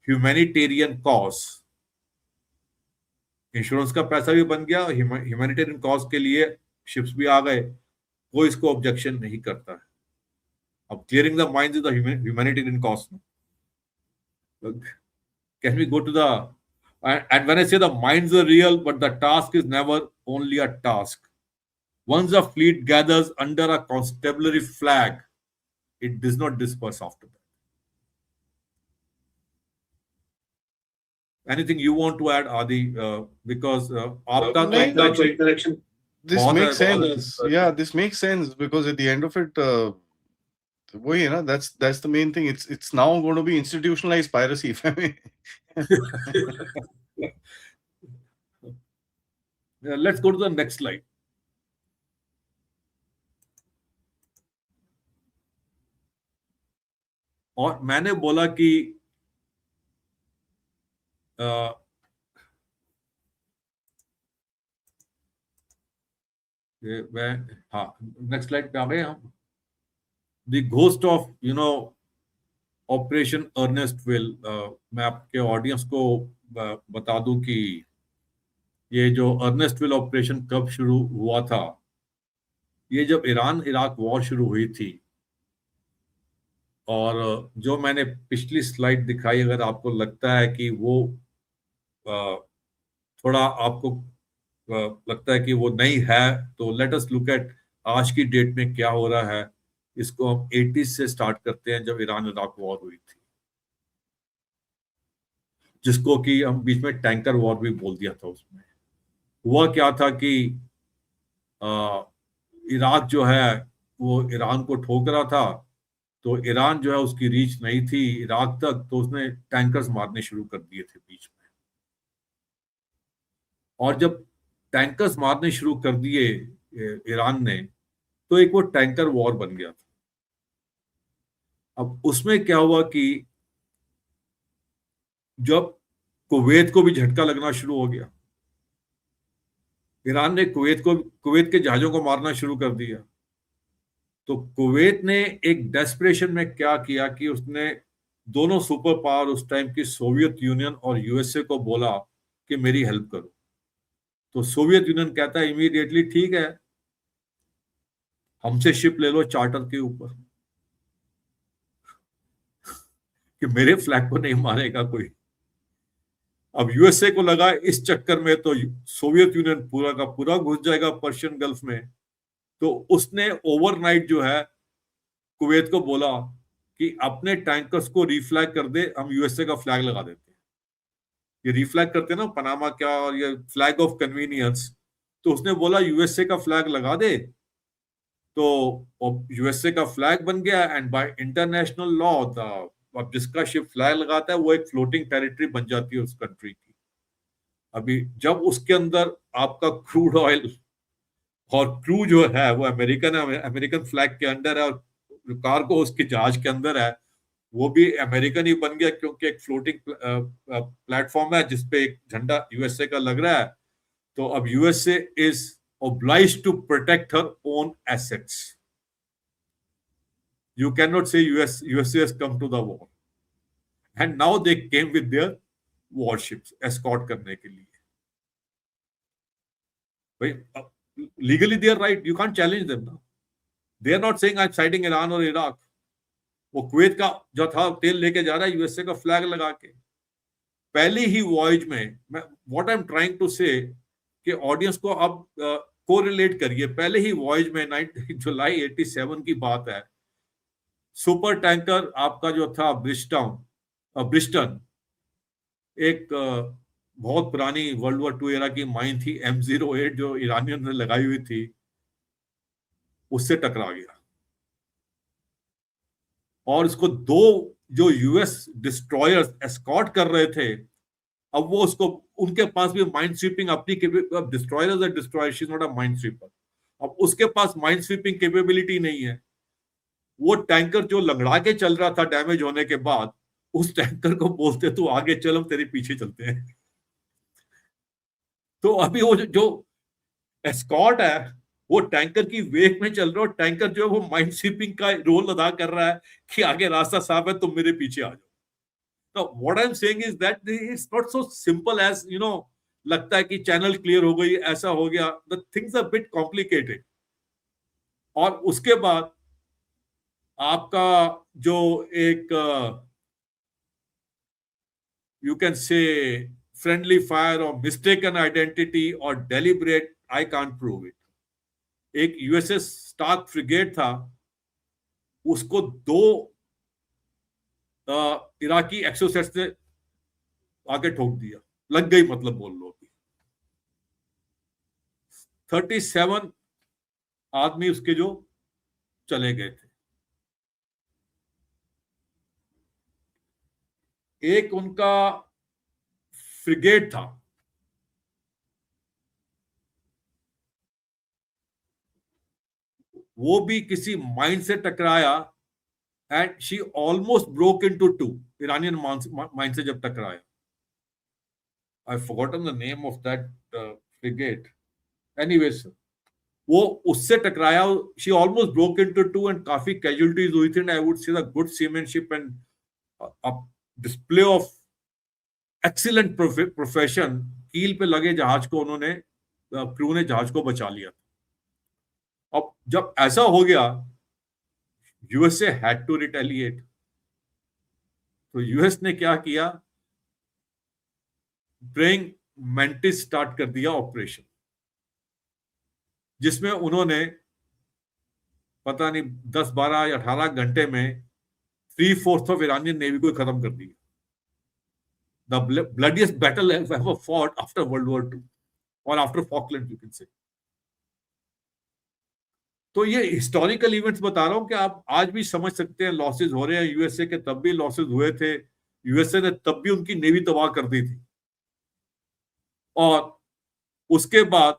B: humanitarian cause. Insurance का पैसा भी बन गया, ह्यूमैनिटेरियन कॉज के लिए शिप्स भी आ गए, कोई इसको ऑब्जेक्शन नहीं करता है। अब clearing the minds is the humanitarian cause. Can we go to the, and when I say the minds are real, but the task is never only a task. Once a fleet gathers under a constabulary flag, it does not disperse after that. Anything you want to add, Adi? Because आपका तो interaction
A: This
B: बहुत
A: makes
B: है,
A: sense. Yeah, this makes sense because at the end of it, वही है ना, that's the main thing. It's now going to be institutionalized piracy.
B: Let's go to the next slide. और मैंने बोला कि मैं, हाँ, नेक्स्ट स्लाइड पे आ गए हम। The ghost of operation Earnest Will. मैं आपके ऑडियंस को बता दूं कि ये जो अर्नेस्ट विल ऑपरेशन कब शुरू हुआ था। ये जब ईरान इराक वॉर शुरू हुई थी, और जो मैंने पिछली स्लाइड दिखाई, अगर आपको लगता है कि वो थोड़ा आपको लगता है कि वो नहीं है, तो लेट अस लुक एट आज की डेट में क्या हो रहा है। इसको हम 80s से स्टार्ट करते हैं, जब ईरान इराक वॉर हुई थी, जिसको कि हम बीच में टैंकर वॉर भी बोल दिया था। उसमें हुआ क्या था कि इराक जो है वो ईरान को ठोक रहा था, तो ईरान जो है उसकी रीच नहीं थी इराक तक, तो उसने टैंकर्स मारने शुरू कर दिए थे बीच में। और जब टैंकर्स मारने शुरू कर दिए ईरान ने, तो एक वो टैंकर वॉर बन गया था। अब उसमें क्या हुआ कि जब कुवैत को भी झटका लगना शुरू हो गया, ईरान ने कुवैत के जहाजों को मारना शुरू कर दिया। तो कुवैत ने एक डेस्परेशन में क्या किया कि उसने दोनों सुपर पावर उस टाइम की सोवियत यूनियन और यूएसए को बोला कि मेरी हेल्प करो। तो सोवियत यूनियन कहता है इमीडिएटली, ठीक है, हमसे शिप ले लो चार्टर के ऊपर, कि मेरे फ्लैग को नहीं मारेगा कोई। अब यूएसए को लगा इस चक्कर में तो सोवियत यूनियन पूरा का पूरा घुस जाएगा पर्शियन गल्फ में। तो उसने ओवरनाइट जो है कुवैत को बोला कि अपने टैंकर्स को रिफ्लैग कर दे, हम यूएसए का फ्लैग लगा देते हैं। ये रिफ्लैग करते हैं ना पनामा क्या, और ये फ्लैग ऑफ कन्वीनियंस। तो उसने बोला यूएसए का फ्लैग लगा दे। तो यूएसए का फ्लैग बन गया, एंड बाय इंटरनेशनल लॉ अब जिसका शिप फ्लैग लगाता है वो एक फ्लोटिंग टेरिटरी बन जाती है उस कंट्री की। अभी जब उसके अंदर आपका क्रूड ऑयल और क्रू जो है वो अमेरिकन फ्लैग के अंडर है, और कार्गो उसके जहाज के अंदर है, वो भी अमेरिकन ही बन गया, क्योंकि एक फ्लोटिंग प्लेटफॉर्म है जिसपे एक झंडा यूएसए का लग रहा है। तो अब USA is obliged to protect her own assets. You cannot say USA has come to the war, and now they came with their warships escort करने के लिए। भाई legally they are right, you can't challenge them ना। They are not saying I am siding Iran और Iraq. वो Kuwait का जो था तेल लेके जा रहा है यूएसए का फ्लैग लगा के। पहली ही वॉयज में, मैं what I am trying to say कि ऑडियंस को अब कोरिलेट करिए। पहले ही वॉयज में 9 जुलाई 87 की बात है, सुपर टैंकर आपका जो था ब्रिस्टन, एक बहुत पुरानी वर्ल्ड वॉर 2 एरा की माइन थी M08 जो ईरानियन ने लगाई हुई थी, उससे टकरा गया। और इसको दो जो यूएस डिस्ट्रॉयर्स एस्कॉर्ट कर रहे थे, अब वो उसको, उनके पास भी माइंड स्वीपिंग अपनी, डिस्ट्रॉयर्स है, destroyer, she is not a mind sweeper. अब उसके पास माइंड स्वीपिंग कैपेबिलिटी नहीं है। वो टैंकर जो लंगड़ा के चल रहा था डैमेज होने के बाद, उस टैंकर को बोलते तू आगे चल, हम तेरे पीछे चलते हैं। तो अभी वो जो एस्कॉर्ट है वो टैंकर की वेग में चल रहा है, और टैंकर जो है वो माइंड स्वीपिंग का रोल अदा कर रहा है कि आगे रास्ता साफ है, तुम मेरे पीछे आ जाओ। तो what I am saying is that it's not so simple as लगता है कि चैनल क्लियर हो गई, ऐसा हो गया। The things are bit complicated. और उसके बाद आपका जो एक you can say friendly fire और मिस्टेकन आइडेंटिटी और deliberate, I can't prove it. एक यूएसएस स्टार्क फ्रिगेट था, उसको दो इराकी एक्सोसेट्स ने आगे ठोक दिया, लग गई मतलब बोल लो। 37 आदमी उसके जो चले गए थे। एक उनका फ्रिगेट था, वो भी किसी माइन से टकराया, and she almost broke into two. Iranian mine से जब टकराया, आई forgotten the name of that frigate. Anyways, वो उससे टकराया, she almost broke into two, and काफी कैजुअलिटीज हुई थी। एंड आई वुड से the good seamanship and display of excellent profession. कील पे लगे जहाज को उन्होंने, क्रू ने जहाज को बचा लिया। अब जब ऐसा हो गया, यूएसए हैड टू रिटेलिएट। तो यूएस ने क्या किया, प्रेइंग मैंटिस स्टार्ट कर दिया ऑपरेशन, जिसमें उन्होंने पता नहीं 10, 12 या 18 घंटे में 3/4 ऑफ ईरानियन नेवी को खत्म कर दिया। The bloodiest battle ever fought after world war 2 और आफ्टर फॉकलैंड, यू कैन से। तो ये हिस्टोरिकल इवेंट्स बता रहा हूं कि आप आज भी समझ सकते हैं लॉसेस हो रहे हैं। यूएसए के तब भी लॉसेस हुए थे, यूएसए ने तब भी उनकी नेवी तबाह कर दी थी। और उसके बाद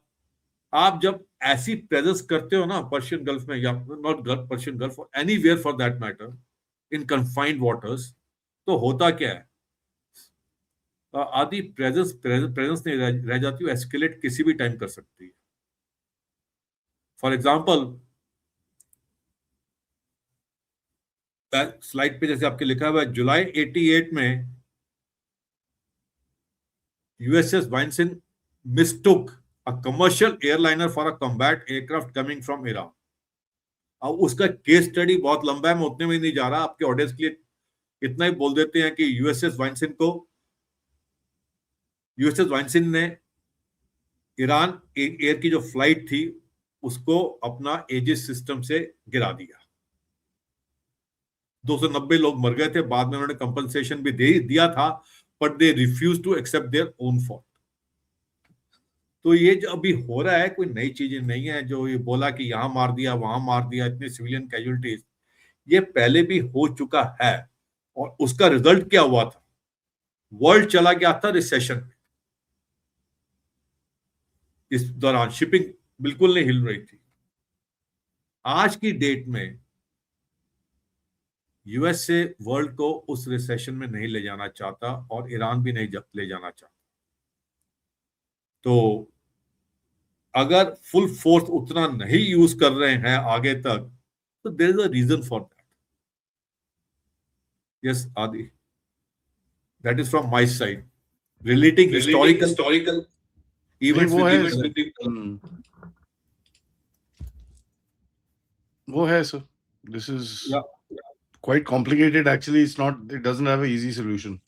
B: आप जब ऐसी प्रेजेंस करते हो ना पर्शियन गल्फ में, या not Persian gulf, anywhere for that matter, in confined waters, तो होता क्या है, आदि प्रेजेंस नहीं रह जाती, वो एस्केलेट किसी भी टाइम कर सकती है। फॉर एग्जाम्पल, स्लाइड पे जैसे आपके लिखा हुआ है, जुलाई 88 में USS Vincennes mistook a commercial airliner for a combat aircraft coming from Iran. अब उसका केस स्टडी बहुत लंबा है, मैं उतने में नहीं जा रहा, आपके ऑडियंस के लिए इतना ही बोल देते हैं कि यूएसएस वाइनसन ने ईरान एयर की जो फ्लाइट थी उसको अपना एजिस सिस्टम से गिरा दिया। 290 लोग मर गए थे। बाद में उन्होंने कंपनसेशन भी दिया था, but they refuse to accept their own fault. तो ये जो अभी हो रहा है कोई नई चीज नहीं है, जो ये बोला कि यहां मार दिया वहां मार दिया, इतने सिविलियन कैजुअलिटीज, ये पहले भी हो चुका है। और उसका रिजल्ट क्या हुआ था, वर्ल्ड चला गया था रिसेशन में। इस दौरान शिपिंग बिल्कुल नहीं हिल रही थी। आज की डेट में यूएसए वर्ल्ड को उस रिसेशन में नहीं ले जाना चाहता, और ईरान भी नहीं ले जाना चाहता। तो अगर फुल फोर्स उतना नहीं यूज कर रहे हैं आगे तक, तो there is a reason for that. Yes Adi, that is from my side, relating historical
A: नहीं
B: events
A: वो
B: with
A: है
B: events
A: सर,
B: with the
A: वो है sir. This is
B: yeah.
A: quite complicated actually. It's not, it doesn't have an easy solution.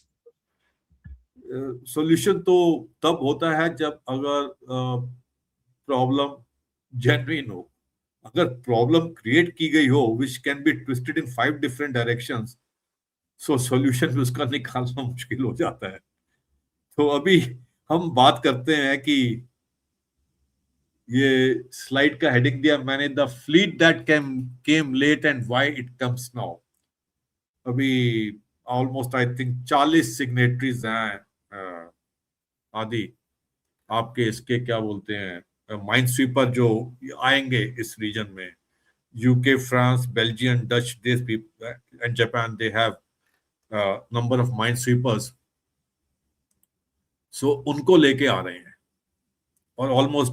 B: Solution तो तब होता है जब अगर प्रॉब्लम जेन्युइन हो. अगर प्रॉब्लम क्रिएट की गई हो which can be twisted in 5 different directions, so solution भी उसका निकालना मुश्किल हो जाता है. तो अभी हम बात करते हैं कि ये स्लाइड का हेडिंग दिया मैंने, the fleet that came late and why it comes now. अभी ऑलमोस्ट आई थिंक 40 सिग्नेटरीज हैं आदि आपके इसके क्या बोलते हैं माइंड स्वीपर जो आएंगे इस रीजन में. UK, France, Belgium, Dutch, this people and Japan, they have number of mind sweepers. So उनको लेके आ रहे हैं और almost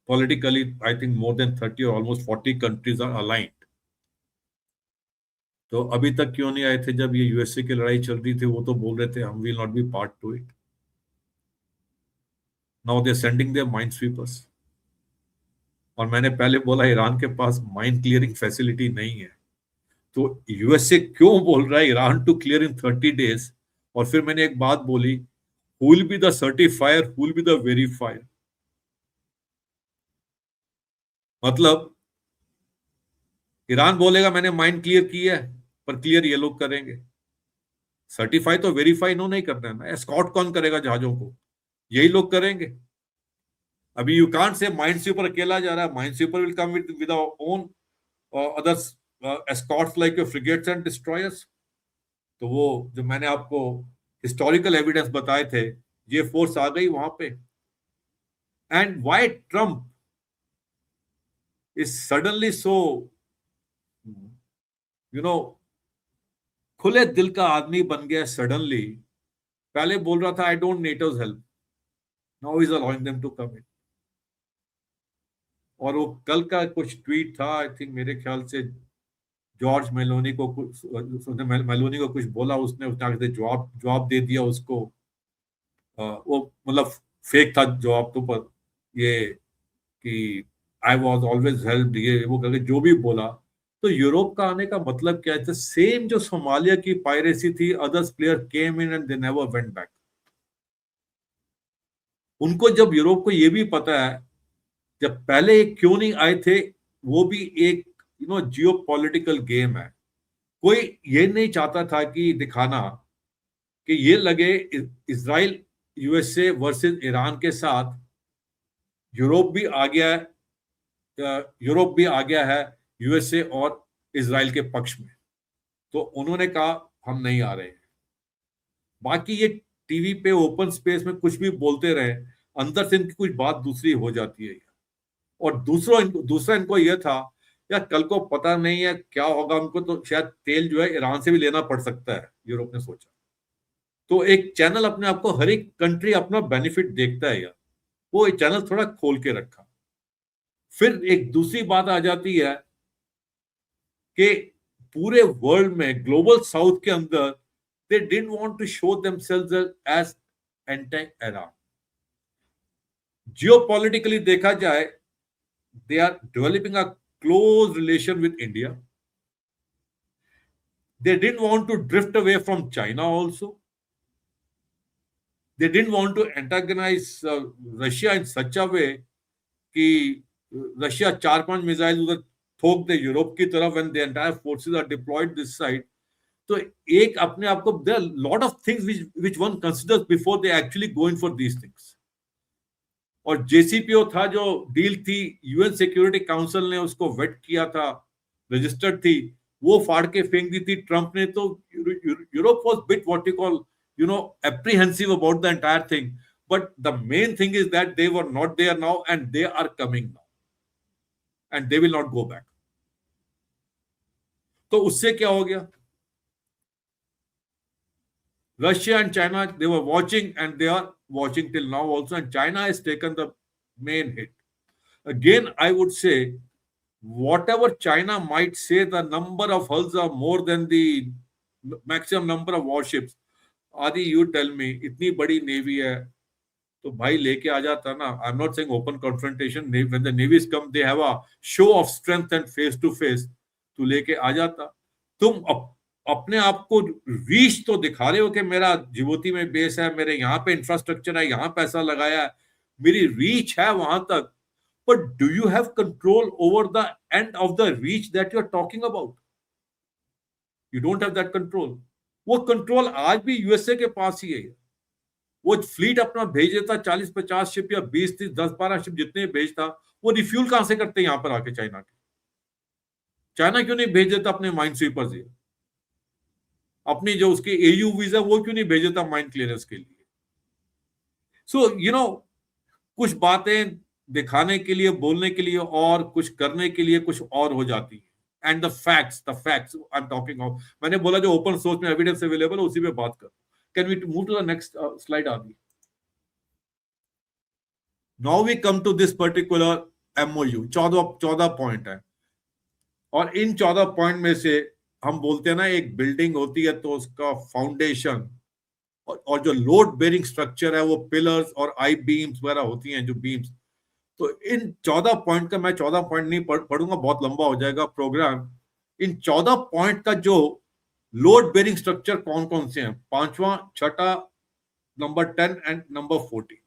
B: politically I think more than 30 or almost 40 countries are aligned. तो अभी तक क्यों नहीं आए थे जब ये यूएसए की लड़ाई चल रही थी? वो तो बोल रहे थे हम will not be part two it. Now they sending their mind sweepers. और मैंने पहले बोला ईरान के पास माइंड क्लियरिंग फैसिलिटी नहीं है. तो यूएसए क्यों बोल रहा है Iran to clear in 30 days? और फिर मैंने एक बात बोली, who will be the certifier, who will be the verifier? मतलब ईरान बोलेगा मैंने माइंड क्लियर किया है, पर क्लियर ये लोग करेंगे. सर्टिफाई तो वेरीफाई इन्होंने नहीं करना है ना. एस्कॉर्ट कौन करेगा जहाजों को? यही लोग करेंगे. अभी you can't say mind sweeper अकेला जा रहा है. Mind sweeper will come with our own others escorts like your frigates and destroyers. तो वो जो मैंने आपको हिस्टोरिकल एविडेंस बताए थे, ये फोर्स आ गई वहां पे. And why Trump is suddenly so खुले दिल का आदमी बन गया सडनली. पहले बोल रहा था I don't NATO's help, now is allowing them to come in. और वो कल का कुछ ट्वीट था, आई थिंक मेरे ख्याल से जॉर्ज मेलोनी को कुछ बोला उसने आगे जवाब दे दिया उसको. वो मतलब फेक था जवाब तो, पर ये कि आई वॉज ऑलवेज हेल्प, ये वो करके जो भी बोला. तो यूरोप का आने का मतलब क्या है? सेम जो सोमालिया की पायरेसी थी, others player came in and they never went back. उनको जब यूरोप को ये भी पता है जब पहले क्यों नहीं आए थे, वो भी एक जियो पॉलिटिकल गेम है. कोई ये नहीं चाहता था कि दिखाना कि ये लगे इजराइल यूएसए वर्सेस ईरान के साथ यूरोप भी आ गया है, यूरोप भी आ गया है यूएसए और इजराइल के पक्ष में. तो उन्होंने कहा हम नहीं आ रहे हैं. बाकी ये टीवी पे ओपन स्पेस में कुछ भी बोलते रहे, अंदर से इनकी कुछ बात दूसरी हो जाती है. और दूसरा इनको यह था या कल को पता नहीं है क्या होगा उनको, तो शायद तेल जो है ईरान से भी लेना पड़ सकता है, यूरोप ने सोचा. तो एक चैनल अपने आप को, हर एक कंट्री अपना बेनिफिट देखता है यार, वो एक चैनल थोड़ा खोल के रखा. फिर एक दूसरी बात आ जाती है कि पूरे वर्ल्ड में ग्लोबल साउथ के अंदर they didn't want to show themselves as anti Iran. Geopolitically देखा जाए, they are developing a close relation with India. They didn't want to drift away from China also. They didn't want to antagonize Russia in such a way कि Russia 4-5 missile उधर ठोक दे Europe की तरफ when the entire forces are deployed this side. तो एक अपने आप को, there are lot of things which one considers before they actually go in for these things. और जेसीपीओ था जो डील थी, यूएन सिक्योरिटी काउंसिल ने उसको वेट किया था, रजिस्टर्ड थी, वो फाड़ के फेंक दी थी ट्रंप ने. तो Europe was bit what you call apprehensive about the entire thing. But the main thing is that they were not there now and they are coming now and they will not go back. तो उससे क्या हो गया? Russia and China, they were watching and they are watching till now also, and China has taken the main hit. Again, I would say, whatever China might say, the number of hulls are more than the maximum number of warships. Adi, you tell me, इतनी बड़ी navy है, तो भाई लेके आ जाता ना. I am not saying open confrontation. When the navies come they have a show of strength and face to face. तू लेके आ जाता. तुम अपने आप को रीच तो दिखा रहे हो कि मेरा जिबूती में बेस है, मेरे यहाँ पे इंफ्रास्ट्रक्चर है, यहाँ पैसा लगाया है, मेरी रीच है वहां तक. But do you have control over the end of the reach that you are talking about? You don't have that control. वो कंट्रोल आज भी यूएसए के पास ही है. वो फ्लीट अपना भेज देता 40-50 शिप या 20-30 10-12 शिप जितने भेजता. वो रिफ्यूल कहां से करते यहां पर आके चाइना के? चाइना क्यों नहीं भेज देता अपने माइन स्वीपर्स? ये अपनी जो उसके एयू वीजा वो क्यों नहीं भेज देता माइन क्लियरेंस के लिए? सो कुछ बातें दिखाने के लिए, बोलने के लिए और कुछ करने के लिए कुछ और हो जाती है. And the facts I am talking of. मैंने बोला जो ओपन सोर्स में एविडेंस अवेलेबल है उसी पे बात कर. Can we move to the next slide Adi? Now we come to this particular MOU. 14 point है और इन 14 पॉइंट में से हम बोलते हैं ना, एक बिल्डिंग होती है तो उसका फाउंडेशन और जो लोड बेरिंग स्ट्रक्चर है वो पिलर्स और आई बीम्स वगैरह होती हैं, जो बीम्स. तो इन 14 पॉइंट का, मैं 14 पॉइंट नहीं पढ़ूंगा, बहुत लंबा हो जाएगा प्रोग्राम. इन 14 पॉइंट का जो लोड बेरिंग स्ट्रक्चर कौन कौन से हैं, 5वां, 6ठा, नंबर 10 एंड नंबर 14.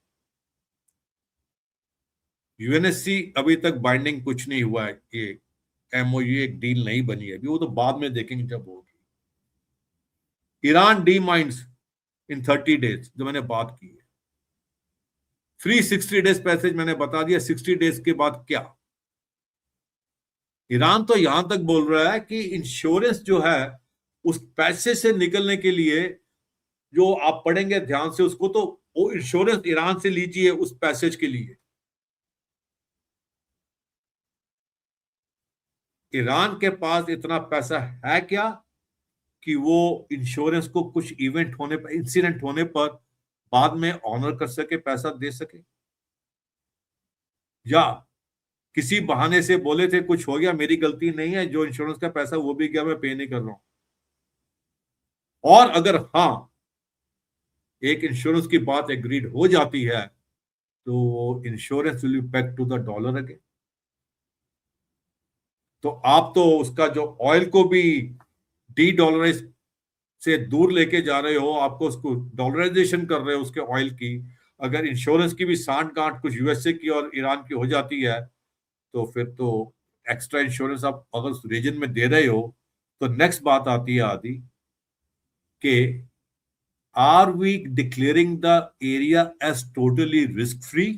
B: यूएनएससी अभी तक बाइंडिंग कुछ नहीं हुआ है. ये एमओयू एक डील नहीं बनी है अभी, वो तो बाद में देखेंगे जब होगी. ईरान डी माइंस इन 30 डेज, जो मैंने बात की है. फ्री 60 डेज पैसेज मैंने बता दिया. 60 डेज के बाद क्या? ईरान तो यहां तक बोल रहा है कि इंश्योरेंस जो है उस पैसे से निकलने के लिए, जो आप पढ़ेंगे ध्यान से उसको, तो वो इंश्योरेंस ईरान से लीजिए उस पैसेज के लिए. ईरान के पास इतना पैसा है क्या कि वो इंश्योरेंस को कुछ इवेंट होने पर, इंसिडेंट होने पर बाद में ऑनर कर सके, पैसा दे सके? या किसी बहाने से बोले थे कुछ हो गया, मेरी गलती नहीं है, जो इंश्योरेंस का पैसा वो भी गया, मैं पे नहीं कर रहा हूं. और अगर हाँ, एक इंश्योरेंस की बात एग्रीड हो जाती है तो insurance will be peg to the dollar again. तो आप तो उसका जो ऑयल को भी डी डॉलराइज से दूर लेके जा रहे हो, आपको उसको डॉलराइजेशन कर रहे हो उसके ऑयल की. अगर इंश्योरेंस की भी सांठ गांठ कुछ यूएसए की और ईरान की हो जाती है तो फिर तो एक्स्ट्रा इंश्योरेंस आप अगर उस रीजन में दे रहे हो, तो नेक्स्ट बात आती है आदि कि are we declaring the area as totally risk free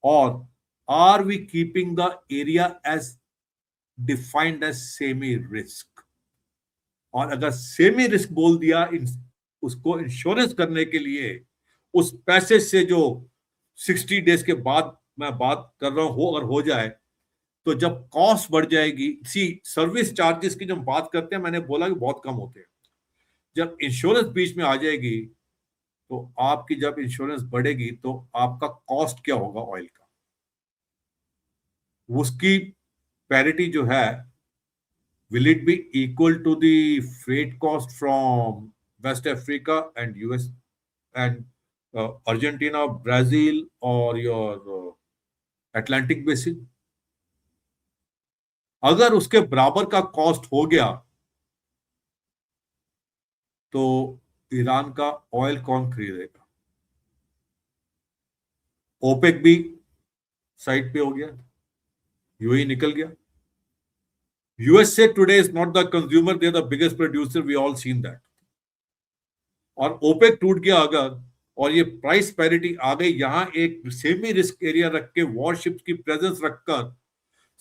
B: और are we keeping the area as defined as semi risk? और अगर सेमी रिस्क बोल दिया उसको इंश्योरेंस करने के लिए, उस पैसे से जो 60 डेज के बाद मैं बात कर रहा हूं अगर हो जाए, तो जब कॉस्ट बढ़ जाएगी. सर्विस चार्जेस की जब बात करते हैं, मैंने बोला कि बहुत कम होते हैं. जब इंश्योरेंस बीच में आ जाएगी तो आपकी जब इंश्योरेंस बढ़ेगी तो आपका कॉस्ट क्या होगा ऑयल का, उसकी पैरिटी जो है, will it be equal to the freight cost from West Africa and US and Argentina, Brazil or your Atlantic basin? अगर उसके बराबर का कॉस्ट हो गया तो ईरान का ऑयल कौन खरीदेगा? ओपेक भी साइड पे हो गया, यूएई निकल गया. USA today is not the consumer, they are the biggest producer, we all seen that. और ओपेक टूट गया अगर, और ये प्राइस पैरिटी आ गई, यहां एक सेमी रिस्क एरिया रख के वॉरशिप्स की प्रेजेंस रखकर,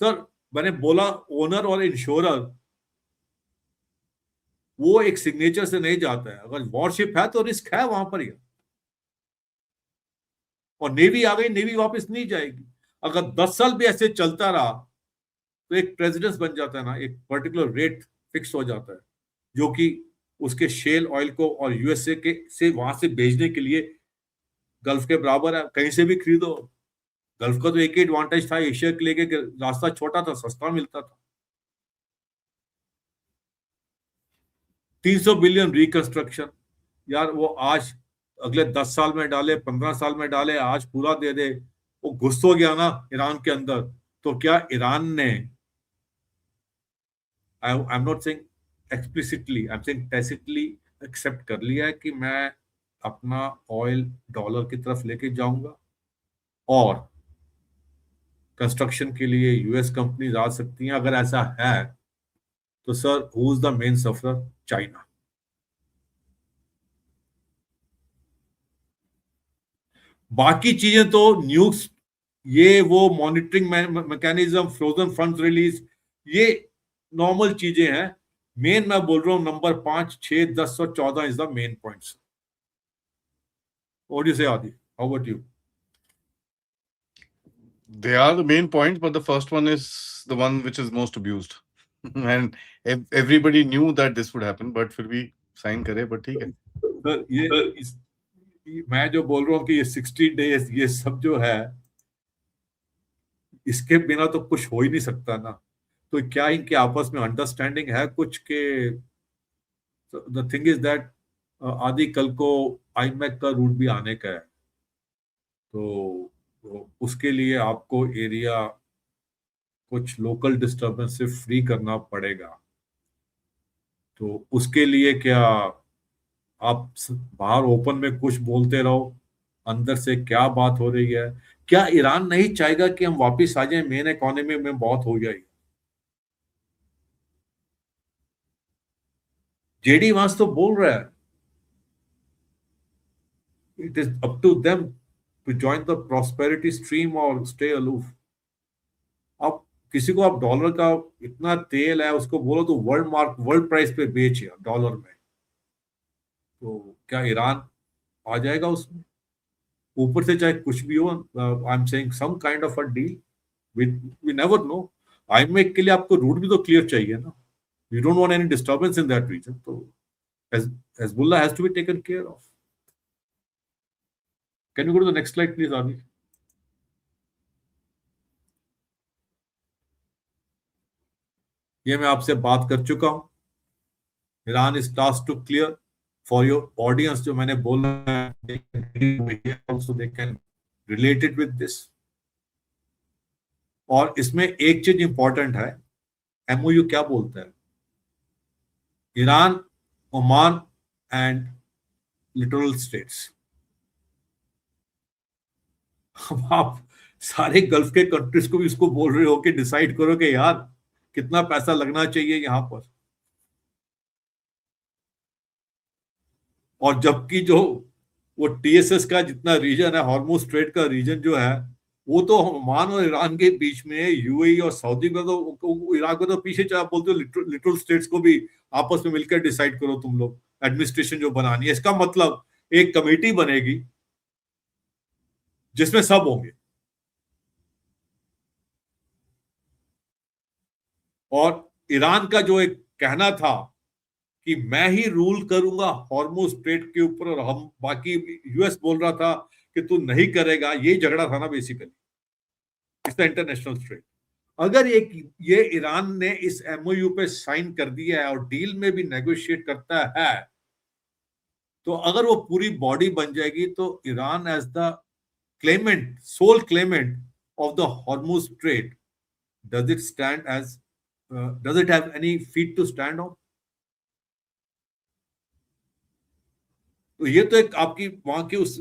B: सर मैंने बोला ओनर और इंश्योरर वो एक सिग्नेचर से नहीं जाता है. अगर वॉरशिप है तो रिस्क है वहां पर ही. और नेवी आ गई, नेवी वापस नहीं जाएगी. अगर 10 साल भी ऐसे चलता रहा तो एक प्रेसिडेंस बन जाता है ना, एक पर्टिकुलर रेट फिक्स हो जाता है जो कि उसके शेल ऑयल को और यूएसए के से वहां से भेजने के लिए गल्फ के बराबर है. कहीं से भी खरीदो. गल्फ का तो एक ही एडवांटेज था एशिया के लिए कि रास्ता छोटा था, सस्ता मिलता था. 300 बिलियन रिकंस्ट्रक्शन, यार वो आज अगले 10 साल में डाले, 15 साल में डाले, आज पूरा दे दे, वो घुस हो गया ना ईरान के अंदर, तो क्या ईरान ने, I am not saying explicitly, I am saying tacitly accept कर लिया है कि मैं अपना ऑयल डॉलर की तरफ लेके जाऊंगा, और कंस्ट्रक्शन के लिए यूएस कंपनीज आ सकती हैं। अगर ऐसा है तो sir, who is the main sufferer? China. बाकी चीजें तो न्यूज, ये वो monitoring mechanism, frozen fund release, ये नॉर्मल चीजें हैं। मेन मैं बोल रहा हूं नंबर 5, 6, 10 और 14 is the main points. What do you से आदि? How about you?
A: They are the main point, but the first one is the one which is most abused. And everybody knew that this would happen, but फिर भी sign करे, but ठीक है.
B: Sir मैं जो बोल रहा हूँ कि ये 60 डेज, ये सब जो है, इसके बिना तो कुछ हो ही नहीं सकता ना। तो क्या इनके आपस में अंडरस्टैंडिंग है कुछ के? द थिंग इज दैट आदि कल को आईमैक का रूट भी आने का है, तो उसके लिए आपको एरिया कुछ लोकल डिस्टर्बेंस से फ्री करना पड़ेगा। तो उसके लिए क्या आप बाहर ओपन में कुछ बोलते रहो, अंदर से क्या बात हो रही है? क्या ईरान नहीं चाहेगा कि हम वापस आ जाएं, मेन इकोनॉमी में बहुत हो जाएगी? जेडी वांस तो बोल रहा है, it is up to them to join the prosperity stream और स्टे अलूफ। अब किसी को आप डॉलर का इतना तेल है, उसको बोलो तो वर्ल्ड प्राइस पे बेच डॉलर में, तो क्या ईरान आ जाएगा उसमें? ऊपर से चाहे कुछ भी हो, I am saying some kind of a deal, we never know. IMF के लिए आपको रूट भी तो क्लियर चाहिए ना। You don't want any disturbance in that region, तो Hezbollah has to be taken care of. Can you go to the next slide, please, Adi? ये मैं आपसे बात कर चुका हूं। Iran is task to clear for your audience, जो मैंने बोला है, also they can relate it with this। और इसमें एक चीज इंपॉर्टेंट है, एमओयू क्या बोलता है? Iran, Oman and literal states. अब आप सारे गल्फ के कंट्रीज को भी इसको बोल रहे हो कि डिसाइड करो कि यार कितना पैसा लगना चाहिए यहां पर। और जबकि जो वो टीएसएस का जितना रीजन है, हॉर्मुज स्ट्रेट का रीजन जो है, वो तो ओमान और ईरान के बीच में, यूएई और सऊदी को तो, इराक को तो पीछे चाहे बोलते हो, लिटरल स्टेट्स को भी आपस में मिलकर डिसाइड करो तुम लोग एडमिनिस्ट्रेशन जो बनानी है। इसका मतलब एक कमेटी बनेगी जिसमें सब होंगे, और ईरान का जो एक कहना था कि मैं ही रूल करूंगा हॉर्मुज स्ट्रेट के ऊपर, और हम बाकी, यूएस बोल रहा था कि तू नहीं करेगा, ये झगड़ा था ना basically, it's the international straight. अगर एक ये ईरान ने इस एमओयू पे साइन कर दिया है और डील में भी नेगोशिएट करता है, तो अगर वो पूरी बॉडी बन जाएगी, तो Iran as the claimant, sole claimant of the Hormuz Strait, does it stand as, does it have any feet to stand on? तो ये तो एक आपकी वहां की उस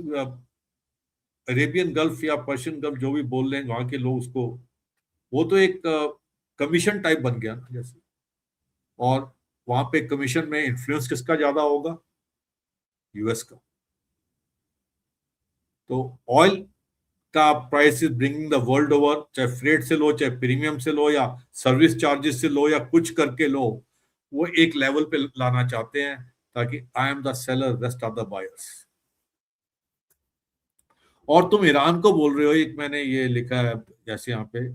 B: अरेबियन गल्फ या पर्शियन गल्फ जो भी बोल रहे हैं वहां के लोग उसको, वो तो एक कमीशन टाइप बन गया ना जैसे। और वहां पे कमीशन में इन्फ्लुएंस किसका ज्यादा होगा? यूएस का। तो ऑयल का price is bringing the world over, चाहे फ्रेट से लो, चाहे प्रीमियम से लो, या सर्विस चार्जेस से लो, या कुछ करके लो, वो एक लेवल पे लाना चाहते हैं ताकि I am the seller, rest are the buyers. और तुम ईरान को बोल रहे हो, एक मैंने ये लिखा है जैसे यहाँ पे,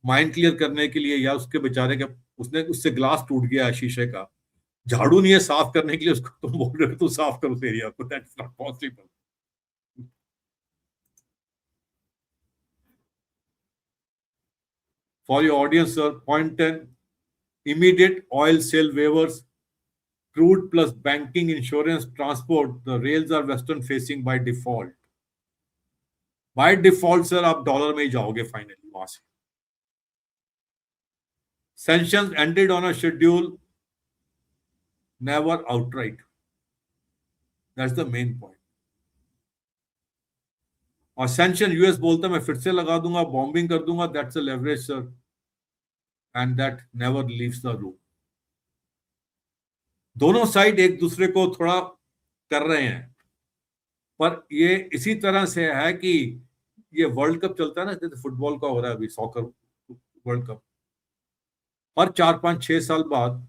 B: माइंड क्लियर करने के लिए, या उसके बेचारे के, उसने, उससे ग्लास टूट गया है शीशे का, झाड़ू नहीं है साफ करने के लिए, उसको तुम बोल रहे हो तू साफ कर उस एरिया को, that's not possible. For your audience sir, point 10, immediate oil sale waivers crude plus banking, insurance, transport, the rails are western facing by default. By default sir आप डॉलर में ही जाओगे फाइनली वहां से. Sanctions ended on a schedule, never outright. That's the main point. और sanction US बोलता मैं फिर से लगा दूंगा, बॉम्बिंग कर दूंगा, that's a leverage sir, and that never leaves the room. दोनों साइड एक दूसरे को थोड़ा कर रहे हैं, पर ये इसी तरह से है कि ये वर्ल्ड कप चलता है ना, जैसे फुटबॉल का हो रहा है अभी, सॉकर वर्ल्ड कप, हर 4-5-6 साल बाद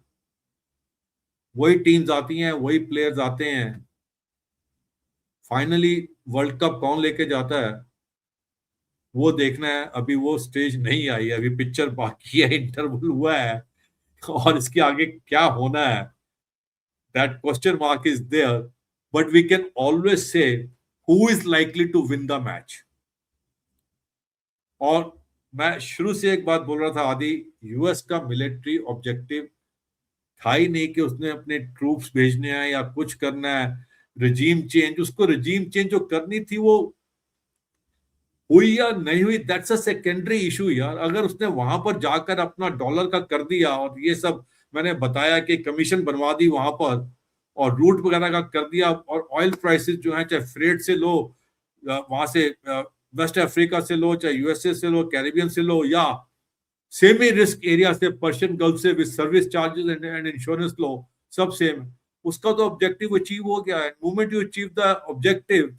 B: वही टीम्स आती हैं, वही प्लेयर्स आते हैं. फाइनली वर्ल्ड कप कौन लेके जाता है वो देखना है. अभी वो स्टेज नहीं आई है, अभी पिक्चर बाकी है, इंटरवल हुआ है, और इसके आगे क्या होना है, that question mark is there, but we can always say who is likely to win the match. और मैं शुरू से एक बात बोल रहा था आदि, यूएस का मिलिट्री ऑब्जेक्टिव था ही नहीं कि उसने अपने ट्रूप्स भेजने हैं या कुछ करना है. रिजीम चेंज, उसको रिजीम चेंज जो करनी थी वो हुई या नहीं हुई, दैट्स अ सेकेंडरी इशू यार. अगर उसने वहां पर जाकर अपना डॉलर का कर दिया और ये सब मैंने बताया कि कमीशन बनवा दी वहां पर और रूट वगैरह का कर दिया, और ऑयल प्राइसेस जो है चाहे फ्रेट से लो, वहां से वेस्ट अफ्रीका से लो, चाहे यूएसए से लो, कैरिबियन से लो, या सेमी रिस्क एरिया से पर्शियन गल्फ से with service charges and insurance लो, सब सेम. उसका तो ऑब्जेक्टिव अचीव हो गया है. Moment you achieve the objective,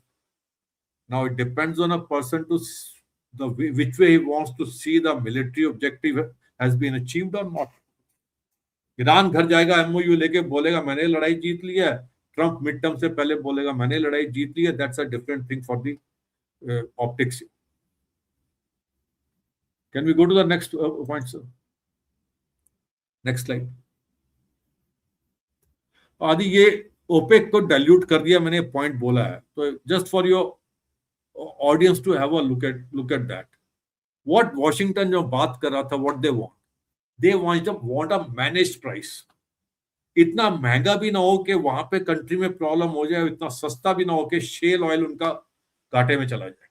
B: now it depends on a person to the which way he wants to see the military objective has been achieved or not. Iran घर जाएगा MOU लेके, बोलेगा मैंने लड़ाई जीत ली है. ट्रंप मिड टर्म से पहले बोलेगा मैंने लड़ाई जीत ली है. That's a different thing for the optics. Can we go to the next point sir? Next slide. आदि ये ओपेक को डाइल्यूट कर दिया, मैंने पॉइंट बोला है, तो just for your audience to have a look at that. What Washington जो बात कर रहा था, what they want a managed price. इतना महंगा भी ना हो कि वहां पे कंट्री में प्रॉब्लम हो जाए, इतना सस्ता भी ना हो कि शेल ऑयल उनका घाटे में चला जाए,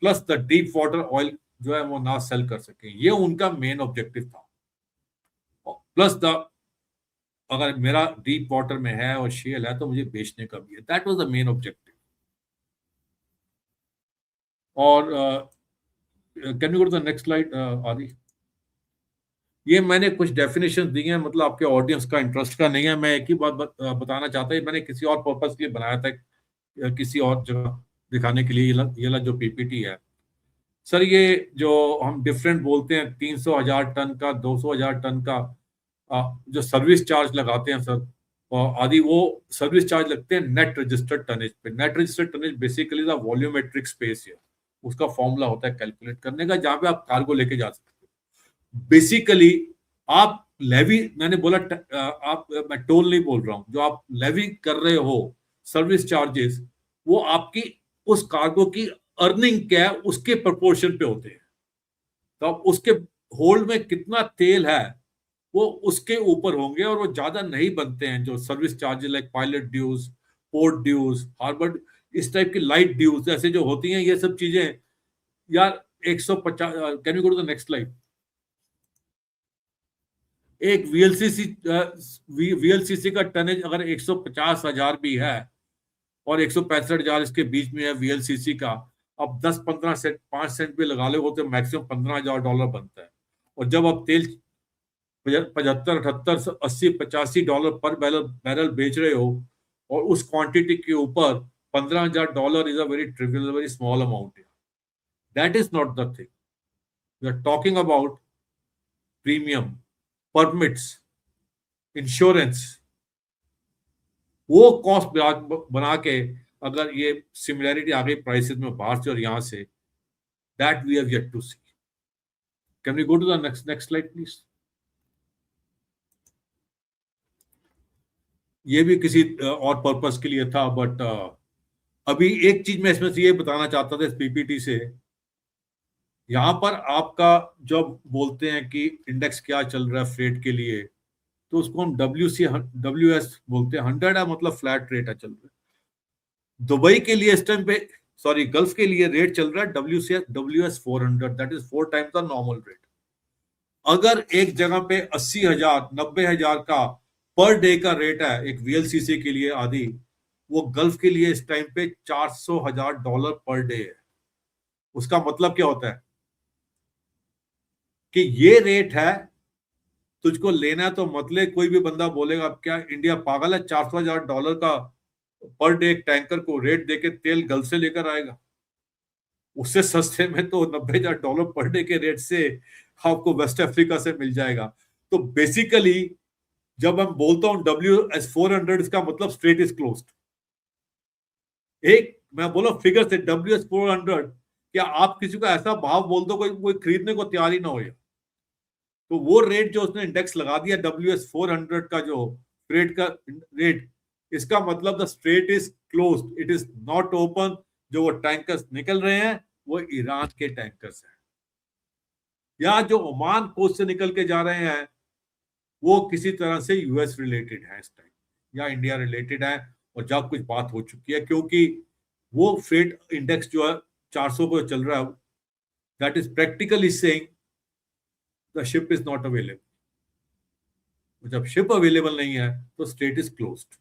B: plus the deep water oil जो है वो ना सेल कर सके. ये उनका मेन ऑब्जेक्टिव था. प्लस द अगर मेरा डीप वाटर में है और शेल है तो मुझे बेचने का भी है. That was the main objective. और can you go to the next slide आदि? ये मैंने कुछ डेफिनेशन दी हैं, मतलब आपके ऑडियंस का इंटरेस्ट का नहीं है. मैं एक ही बात बताना चाहता हूँ, मैंने किसी और पर्पस के लिए बनाया था, किसी और जगह दिखाने के लिए. ये जो पीपीटी है सर, ये जो हम डिफरेंट बोलते हैं, 300,000 टन का, 200,000 टन का जो सर्विस चार्ज लगाते हैं सर आदि, वो सर्विस चार्ज लगते हैं नेट रजिस्टर्ड टनेज पे. Net registered tonnage basically the volumetric space है, उसका फॉर्मूला होता है कैलकुलेट करने का, जहां पे आप कार्गो लेके जा सकते हो. बेसिकली आप लेवी, मैंने बोला आप, मैं टोल नहीं बोल रहा हूं, जो आप लेवी कर रहे हो सर्विस चार्जेस, वो आपकी उस कार्गो की अर्निंग क्या है उसके प्रोपोर्शन पे होते हैं. तो अब उसके होल्ड में कितना तेल है वो उसके ऊपर होंगे, और वो ज्यादा नहीं बनते हैं जो service charges, like pilot dues, port dues, harbour, इस टाइप की लाइट ड्यूज ऐसे जो होती हैं, ये सब चीजें यार 150. Can you go to the next slide? एक वीएलसीसी का टनेज अगर 150,000 भी है और 165,000 इसके बीच में है वीएलसीसी का, अब 10-15 सेंट, 5 सेंट भी लगा लो तो मैक्सिमम $15,000 बनता है. और जब आप तेल 75, 78, 80, $85 पर बैरल बेच रहे हो, और उस क्वांटिटी के ऊपर $15,000 is a very trivial, very small amount. That is not the thing. We are talking about premium, permits, insurance. वो कॉस्ट बना के अगर ये सिमिलैरिटी आ गई प्राइसेस में बाहर से और यहां से, that we have yet to see. Can we go to the next slide please? ये भी किसी और पर्पस के लिए था, बट अभी एक चीज मैं इसमें से ये बताना चाहता था इस पीपीटी से. यहां पर आपका जब बोलते हैं कि इंडेक्स क्या चल रहा है फ्रेट के लिए, तो उसको हम WS बोलते हैं। 100 है मतलब फ्लैट रेट है चल रहा है। दुबई के लिए इस टाइम पे, सॉरी गल्फ के लिए रेट चल रहा है WS 400, that is 4 times the normal rate. अगर एक जगह पे 80,000 90,000 का पर डे का रेट है एक VLCC के लिए आदि, वो गल्फ के लिए इस टाइम पे $400,000 पर डे है। उसका मतलब क्या होता है कि ये रेट है, तुझको लेना है तो मतलब कोई भी बंदा बोलेगा अब क्या इंडिया पागल है, $400,000 का पर डे एक टैंकर को रेट देके तेल गल्फ से लेकर आएगा। उससे सस्ते में तो $90,000 पर डे के रेट से आपको वेस्ट अफ्रीका से मिल जाएगा। तो बेसिकली जब हम बोलता हूं WS 400, इसका मतलब स्ट्रेट इज क्लोज्ड। एक मैं बोला फिगर से WS 400, क्या आप किसी को ऐसा भाव बोल दो कोई खरीदने को तैयार ही ना हो। तो वो रेट जो उसने इंडेक्स लगा दिया WS 400 का, जो फ्रेट का रेट, इसका मतलब the straight is closed, it is not open. जो वो टैंकर्स निकल रहे हैं वो ईरान के टैंकर्स हैं, या जो ओमान कोस्ट से निकल के जा रहे हैं वो किसी तरह से US रिलेटेड है इस टाइम, या इंडिया रिलेटेड है, और जब कुछ बात हो चुकी है, क्योंकि वो फ्रेट इंडेक्स जो है 400 पर चल रहा है, that is practically saying the ship is not available. जब शिप अवेलेबल नहीं है तो स्ट्रेट इज क्लोज्ड।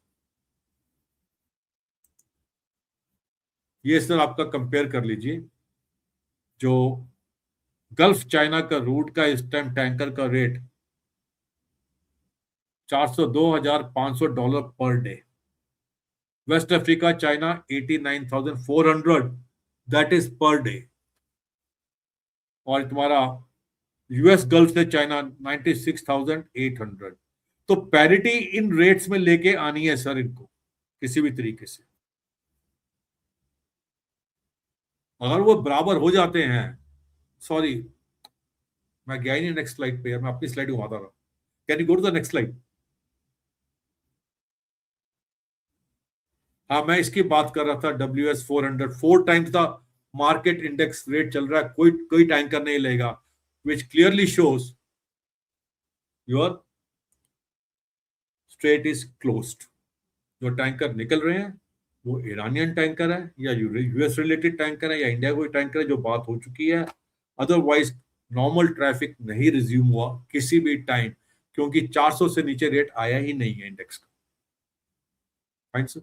B: ये सर आपका कंपेयर कर लीजिए, जो गल्फ चाइना का रूट का इस टाइम टैंकर का rate $402,500 per day. West Africa China 89,400, that is per day. और तुम्हारा US गल्फ से चाइना 96,800। तो पैरिटी इन रेट्स में लेके आनी है सर इनको किसी भी तरीके से। अगर वो बराबर हो जाते हैं, सॉरी मैं गया ही नहीं नेक्स्ट स्लाइड पे यार, मैं अपनी स्लाइड घुमाता रहा। Can you go to the next slide? हाँ, मैं इसकी बात कर रहा था। WS 400 4 times the market index rate चल रहा है, कोई कोई टैंकर नहीं लेगा, विच clearly shows your straight is closed. जो टैंकर निकल रहे हैं वो ईरानियन टैंकर है, या US रिलेटेड टैंकर है, या इंडिया कोई टैंकर है जो बात हो चुकी है। अदरवाइज नॉर्मल ट्रैफिक नहीं रिज्यूम हुआ किसी भी टाइम, क्योंकि 400 से नीचे रेट आया ही नहीं है इंडेक्स का। Fine sir.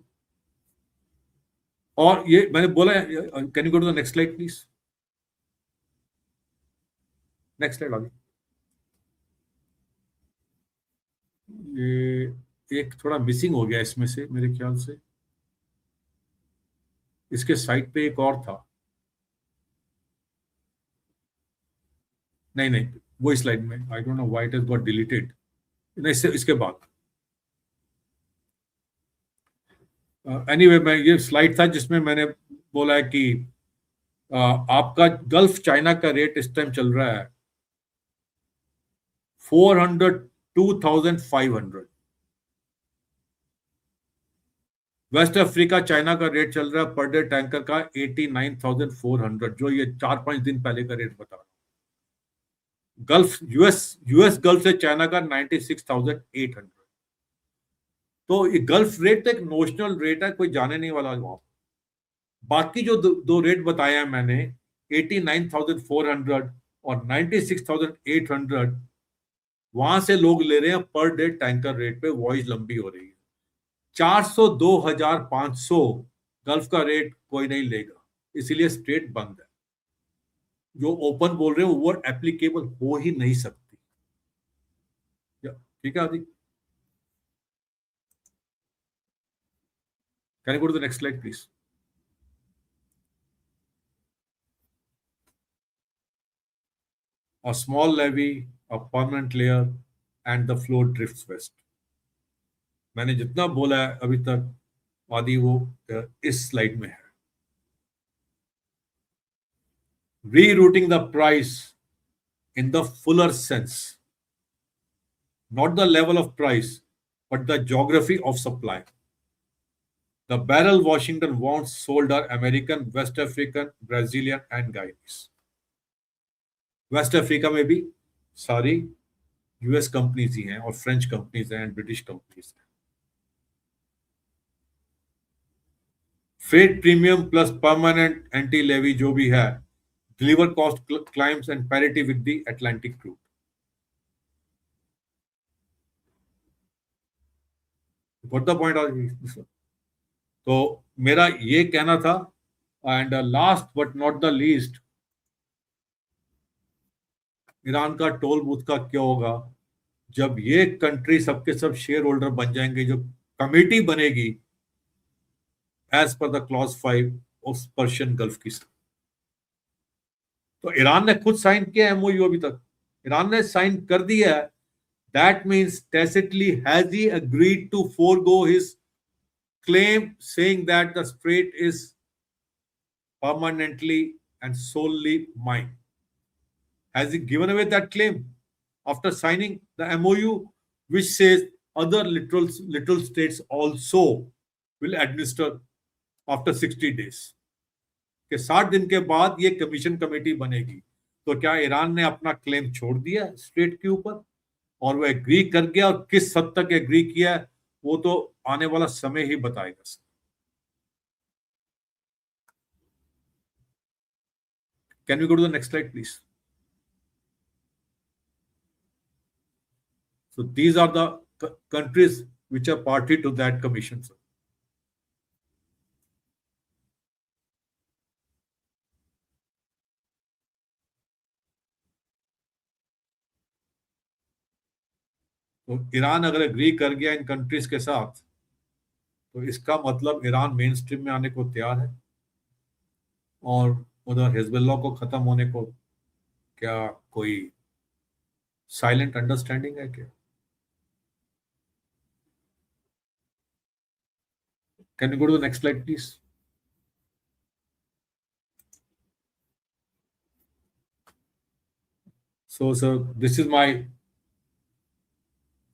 B: और ये मैंने बोला, can you go to the next slide please? Next slide आगे। ये एक थोड़ा मिसिंग हो गया इसमें से मेरे ख्याल से, इसके साइड पे एक और था। नहीं नहीं, वो स्लाइड में I don't know why it has got deleted. नहीं, इसके बाद एनीवे मैं, ये स्लाइड था जिसमें मैंने बोला है कि आपका गल्फ चाइना का रेट इस टाइम चल रहा है 402,500। वेस्ट अफ्रीका चाइना का रेट चल रहा है पर डे टैंकर का 89,400, जो ये 4-5 दिन पहले का रेट बता रहा हूं। गल्फ यूएस गल्फ से चाइना का 96,800। तो ये गल्फ रेट तो एक नोशनल रेट है, कोई जाने नहीं वाला वहां। बाकी जो दो रेट बताया है मैंने, 89,400 और 96,800, वहां से लोग ले रहे हैं पर डे टैंकर रेट पे। वॉइस लंबी हो रही है। 402,500 गल्फ का रेट कोई नहीं लेगा, इसीलिए स्ट्रेट बंद है। जो ओपन बोल रहे हो वो एप्लीकेबल हो ही नहीं सकती। ठीक है आदि, can you go to the next slide please? A small levee, a permanent layer, and the flow drifts west. मैंने जितना बोला है अभी तक आदि वो इस स्लाइड में है। Rerouting the price in the fuller sense, not the level of price, but the geography of supply. The barrel Washington wants sold are American, West African, Brazilian, and Guyanese. West Africa में भी सारी US companies ही हैं और French companies हैं and British companies हैं। Freight premium plus permanent anti levy जो भी है, deliver cost climbs and parity with the Atlantic crude. Got the point. तो मेरा ये कहना था। And last but not the least, Iran का टोल बूथ का क्या होगा जब ये कंट्री सबके सब शेयर होल्डर बन जाएंगे, जो कमेटी बनेगी एज पर द क्लॉज 5 उस पर्शियन गल्फ की। तो ईरान ने खुद साइन किया एमओयू, अभी तक ईरान ने साइन कर दिया है। That means tacitly has he agreed to forego his claim saying that the strait is permanently and solely mine? Has he given away that claim after signing the MOU, which says other little states also will administer after 60 days? कि 60 दिन के बाद ये commission committee बनेगी। तो क्या Iran ने अपना क्लेम छोड़ दिया स्ट्रेट के ऊपर और वो एग्री कर गया, और किस हद तक एग्री किया वो तो आने वाला समय ही बताएगा। Can we go to the next slide, please? So these are the countries which are party to that commission, sir. तो ईरान अगर एग्री कर गया इन कंट्रीज के साथ, तो इसका मतलब ईरान मेन स्ट्रीम में आने को तैयार है, और उधर हिजबुल्लाह को खत्म होने को क्या कोई साइलेंट अंडरस्टैंडिंग है क्या? Can you go to the next slide, please? So, sir, this is my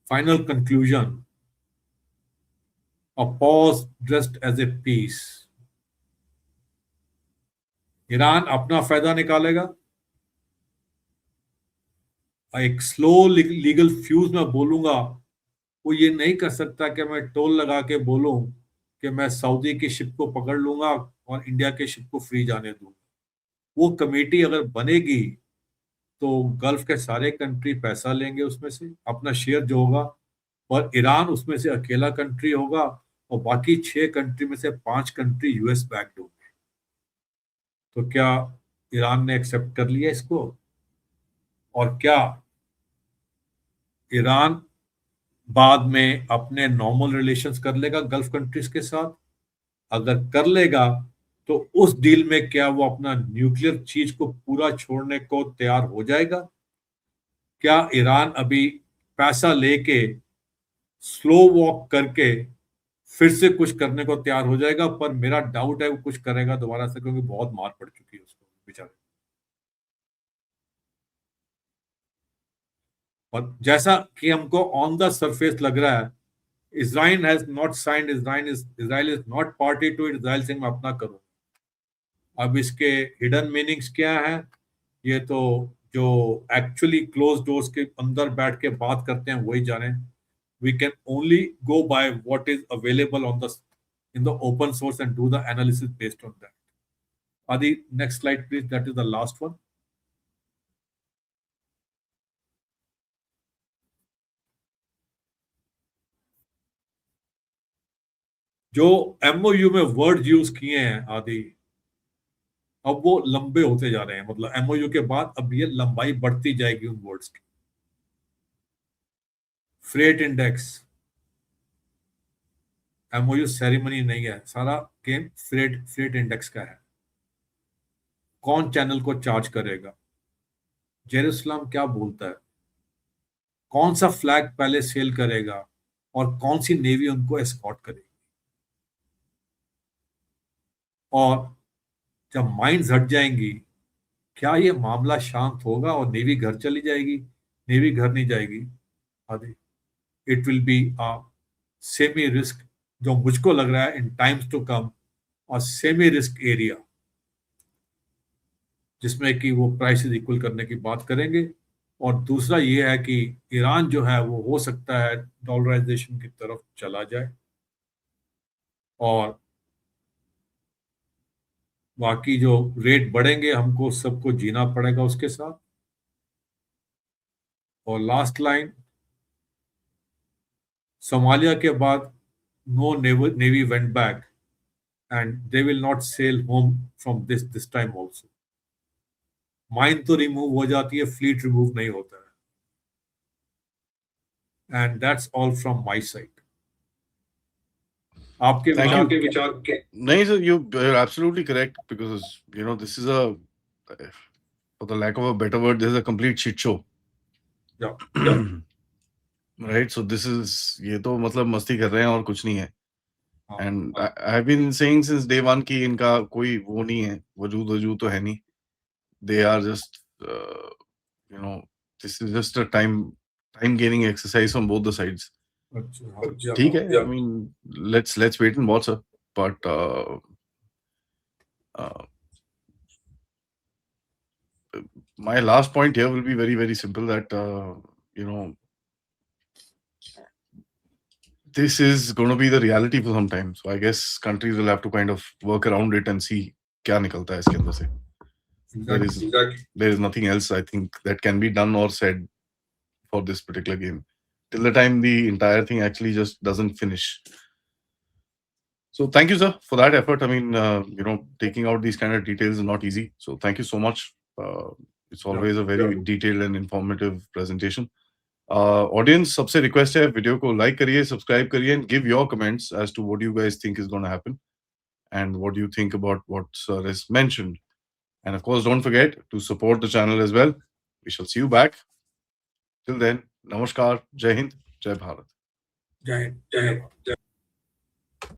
B: final conclusion. A pause dressed as a peace. Iran अपना फायदा निकालेगा, एक स्लो लीगल फ्यूज में बोलूंगा, वो ये नहीं कर सकता कि मैं टोल लगा के बोलूं कि मैं सऊदी की शिप को पकड़ लूंगा और इंडिया के शिप को फ्री जाने दूंगा। वो कमेटी अगर बनेगी तो गल्फ के सारे कंट्री पैसा लेंगे उसमें से अपना शेयर जो होगा, और ईरान उसमें से अकेला कंट्री होगा, और बाकी 6 कंट्री में से 5 कंट्री यूएस बैक्ड होंगे। तो क्या ईरान ने एक्सेप्ट कर लिया इसको? और क्या ईरान बाद में अपने नॉर्मल रिलेशंस कर लेगा गल्फ कंट्रीज के साथ? अगर कर लेगा तो उस डील में क्या वो अपना न्यूक्लियर चीज को पूरा छोड़ने को तैयार हो जाएगा? क्या ईरान अभी पैसा लेके स्लो वॉक करके फिर से कुछ करने को तैयार हो जाएगा? पर मेरा डाउट है वो कुछ करेगा दोबारा से, क्योंकि बहुत मार पड़ चुकी है उसको बेचारे। और जैसा कि हमको ऑन द सरफेस लग रहा है, Israel has not signed, Israel is not party to it. Israel से मैं अपना करूं। अब इसके हिडन मीनिंग्स क्या है, ये तो जो एक्चुअली क्लोज डोर्स के अंदर बैठ के बात करते हैं वही जाने। We can only go by what is available on the in the open source and do the analysis based on that. आदि next slide please, that is the last one. जो एमओयू में वर्ड यूज किए हैं आदि, अब वो लंबे होते जा रहे हैं। मतलब एमओयू के बाद अब ये लंबाई बढ़ती जाएगी उन वर्ड्स की। फ्रेट इंडेक्स, एमओयू सेरेमनी नहीं है, सारा गेम फ्रेट इंडेक्स का है। कौन चैनल को चार्ज करेगा, जेरूसलम क्या बोलता है, कौन सा फ्लैग पहले सेल करेगा, और कौन सी नेवी उनको एस्कॉर्ट करेगी। और जब माइंस हट जाएंगी, क्या ये मामला शांत होगा और नेवी घर चली जाएगी? नेवी घर नहीं जाएगी आदि। It will be a semi risk, जो मुझको लग रहा है इन टाइम्स टू कम, और सेमी रिस्क एरिया, जिसमें कि वो प्राइसेस इक्वल करने की बात करेंगे। और दूसरा ये है कि ईरान जो है वो हो सकता है डॉलराइजेशन की तरफ चला जाए, और बाकी जो रेट बढ़ेंगे हमको सबको जीना पड़ेगा उसके साथ। और लास्ट लाइन, सोमालिया के बाद no navy went back, and they will not sail home from this time also. Mine तो रिमूव हो जाती है, फ्लीट रिमूव नहीं होता है। And that's all from my side. आपके
A: Thank
B: विचार
A: you.
B: के विचार के
A: No, sir, you're absolutely correct because this is a, for the lack of a better word, this is a complete shit show.
B: Yeah.
A: Right? So this is ये तो मतलब मस्ती कर रहे हैं और कुछ नहीं है.
B: हाँ,
A: And I've been saying since day one कि इनका कोई वो नहीं है, वजूद तो है नहीं. They are just this is just a time gaining exercise from both the sides.
B: अच्छा,
A: ठीक है. I mean, let's wait and watch, sir. But my last point here will be very, very simple, that this is going to be the reality for some time. So I guess countries will have to kind of work around it and see क्या निकलता है इसके अंदर से. There is nothing else I think that can be done or said for this particular game till the time the entire thing actually just doesn't finish. So thank you, sir, for that effort. I mean, taking out these kind of details is not easy. So thank you so much. It's always a very detailed and informative presentation. Audience, सबसे request है, video को like करिए, subscribe करिए, and give your comments as to what you guys think is going to happen and what you think about what sir has mentioned. And of course, don't forget to support the channel as well. We shall see you back. Till then, namaskar, Jai Hind, Jai Bharat.
B: जय हिंद, जय भारत।